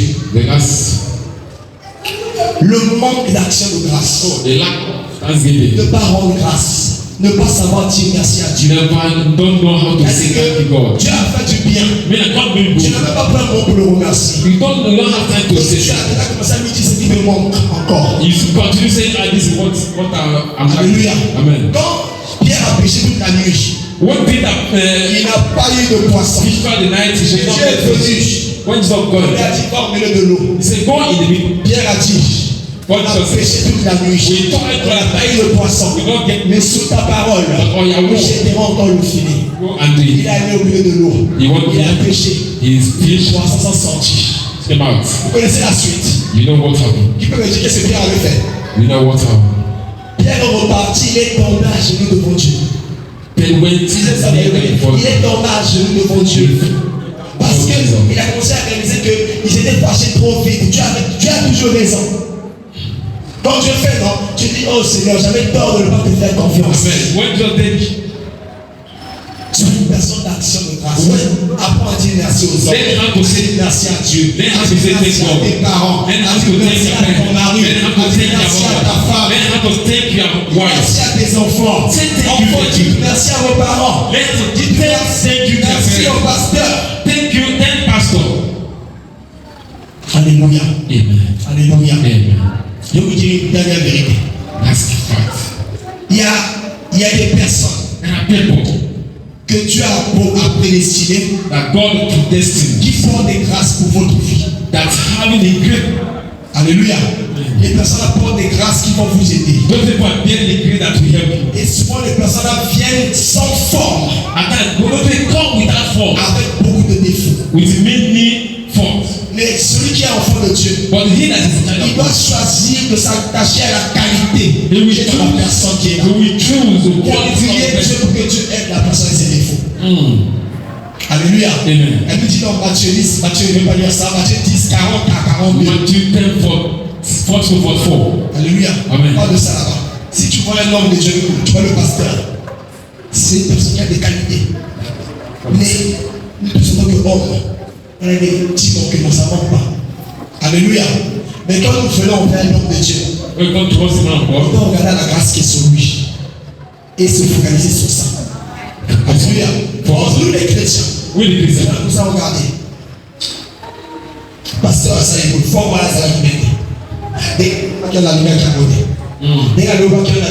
Le manque d'action de grâce. The lack of thanksgiving. Ne pas rendre grâce. Ne pas savoir dire merci à Dieu. Don't know how to say thank you God. Dieu a fait du bien. Tu n'as même pas pris un mot pour le remercier. You don't have time to say. Tu as commencé à lui dire ce qui me manque encore. You should continue saying, this is what I'm Alléluia. Amen. Quand Pierre a péché toute la nuit, When Peter il n'a pas eu de poisson. fished for the night, Dieu est venu. when Jesus Il God, a dit va au milieu de l'eau. he said, go in the middle. Pierre a dit on a péché toute la nuit. On n'a pas eu de poisson. Mais sous ta parole, j'aimerais encore le filet. Il est allé au milieu de l'eau. Il a péché. His fish Les poissons sont sortis. came out. Vous connaissez la suite. You know what happened? Qui peut me dire qu'est-ce que Pierre avait fait? You know what happened? Pierre est reparti, il est tombé à genoux devant Dieu. Then when Il est tombé à genoux devant Dieu. Parce qu'il a commencé à réaliser qu'ils étaient fâchés trop vite. Dieu a toujours raison. Donc Dieu fait, non? Tu dis, oh Seigneur, j'avais peur de ne pas te faire confiance. when God did, Sois une personne d'action de grâce. Apprends à dire merci aux hommes. learn how to say Merci à Dieu. Learn how to say thank Merci à God. tes parents. Learn how to thank Merci your à ton parents. mari. Learn how to thank your Merci à ta mother. femme. Learn how to thank your wife. Merci à tes enfants. Say thank you Enfants, to dites you. merci à vos parents. Dites thank you to your Merci au parents. pasteur. Thank pastor. Alléluia. Amen. Alléluia. Amen. Je vous dis une dernière vérité. That's the fact. Il y a des personnes There are people que Dieu a prédestinées that God predestined qui font des grâces pour votre vie. that having a great. Alléluia. Les personnes apportent des grâces qui vont vous aider. Those people are being the great that will help you. Et souvent les personnes viennent sans forme, At that, they come without fault, avec beaucoup de défauts. with many faults. Mais celui qui est enfant de Dieu, But he that is a child il of doit God, choisir de s'attacher à la qualité he will qui est dans la personne qui est là. he will choose the Il doit quality of prier the Dieu person. pour que Dieu aide la personne et ses défauts. Alléluia. Amen. Elle me dit dans Matthieu 10, Matthieu ne veut pas lire ça, Matthieu 10, 40 à 42. Matthew 10, 4 to 44. Alléluia. Amen. Parle de ça là-bas. Si tu vois un homme de Dieu, tu vois le pasteur, c'est une personne qui a des qualités. Mais une personne que homme, on a des petits mots que nous ne savons pas. Alléluia. Mais quand nous venons vers l'homme de Dieu, When God trust him and on God, doit regarder la grâce qui est sur lui et se focaliser sur ça. Alléluia. Pour nous les chrétiens, we the Christian, nous allons regarder. Pasteur, ça y est, il faut voir la lumière. Dès qu'il y a la lumière qui a monté. Dès qu'il y a la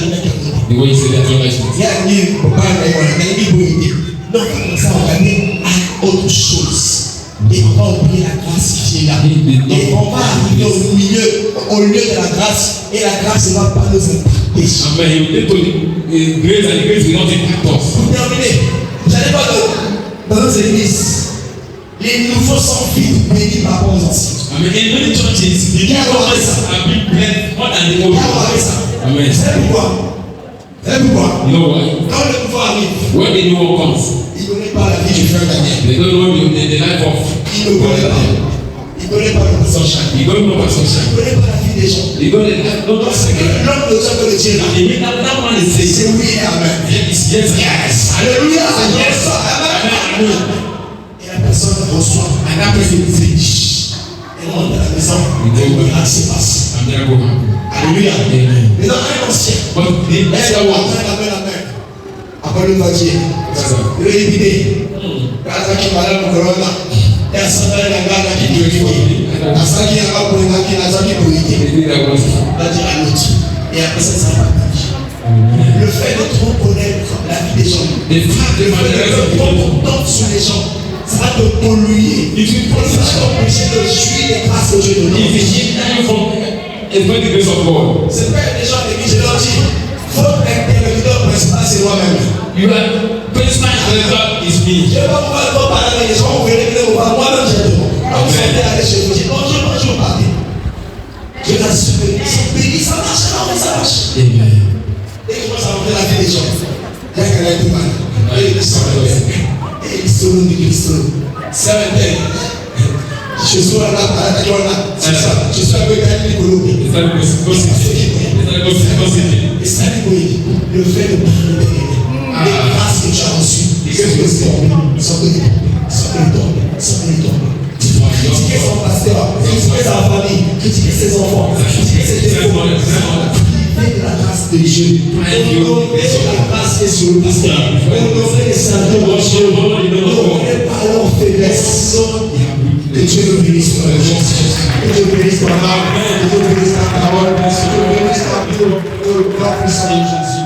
lumière qui a monté. the way you say that, your life Il y a une bonité. Donc, on va regarder à autre chose. Et on va oublier la grâce qui est là. Et on va arriver au lieu de la grâce. Et la grâce ne va pas nous impacter. Amen. He will take to the grace, and the grace will not impact us. Pour terminer, vous allez voir dans nos églises, les nouveaux sont vite bénis par rapport aux anciens. Amen. In many churches, the new converts are being blessed more than the old ones. Amen. Vous savez pourquoi? Vous savez pourquoi? You know why? Quand le nouveau arrive, When the new one comes, il ne connaît pas la vie du frère Daniel. they don't know the life of. Il ne connaît pas. Il ne connaît pas le pasteur Chak. You don't know Pastor Il Shaq. ne connaît pas la vie des gens. You don't know. Donc, c'est que l'homme de Dieu peut le dire là. That man is saying, C'est oui et amen. yes, yes, yes. Alléluia. Yes. Amen. Et la personne reçoit. And that person is saying, Elle rentre à la maison. Et le miracle se passe. I'm gonna go happen. Alléluia. Amen. Mais dans un ancien, But the elle other one, amen, amen, amen. Après le va dire, that's all. il est évidé. Kaza qui malade au corona. Et à Santa la garde qui doit quitter. À ça qui a pas pour qui n'a pas qui pour quitter. La dire à l'autre. Et après ça va partir. Le fait de trop connaître la vie des gens. Le fait de trop porter sur les gens. Ça va te polluer. Ça va t'empêcher de jouir des grâces que Dieu te donne. C'est pas des gens qui je leur dis. Votre interlocuteur principal c'est moi-même. Principal interlocutor is me. Je ne vais pas pouvoir parler avec les gens, vous verrez que moi-même j'ai le droit. Vous sortez aller chez vous, dites bonjour, parlez. Je t'assure que c'est béni, ça marche, ça marche. Amen. Et je pense à rentrer la vie des gens. Il y a quelqu'un qui parle. Et il sort de Christ. C'est un tel. Je suis là, c'est ça. Je suis avec un économie. C'est ça le fait de parler les grâces que tu as reçues, critiquer son pasteur, critiquer sa famille, critiquer ses enfants, critiquer ses défauts. Priver de la grâce de Dieu. Honorer la grâce qui est sur le pasteur. Honorer les serviteurs de Dieu. Honorer par leur faiblesse. Que Dieu nous bénisse pour la chance. Que Dieu bénisse ton âme. Que Dieu bénisse ta parole. Que Dieu bénisse ta vie. Au nom puissant de Jésus.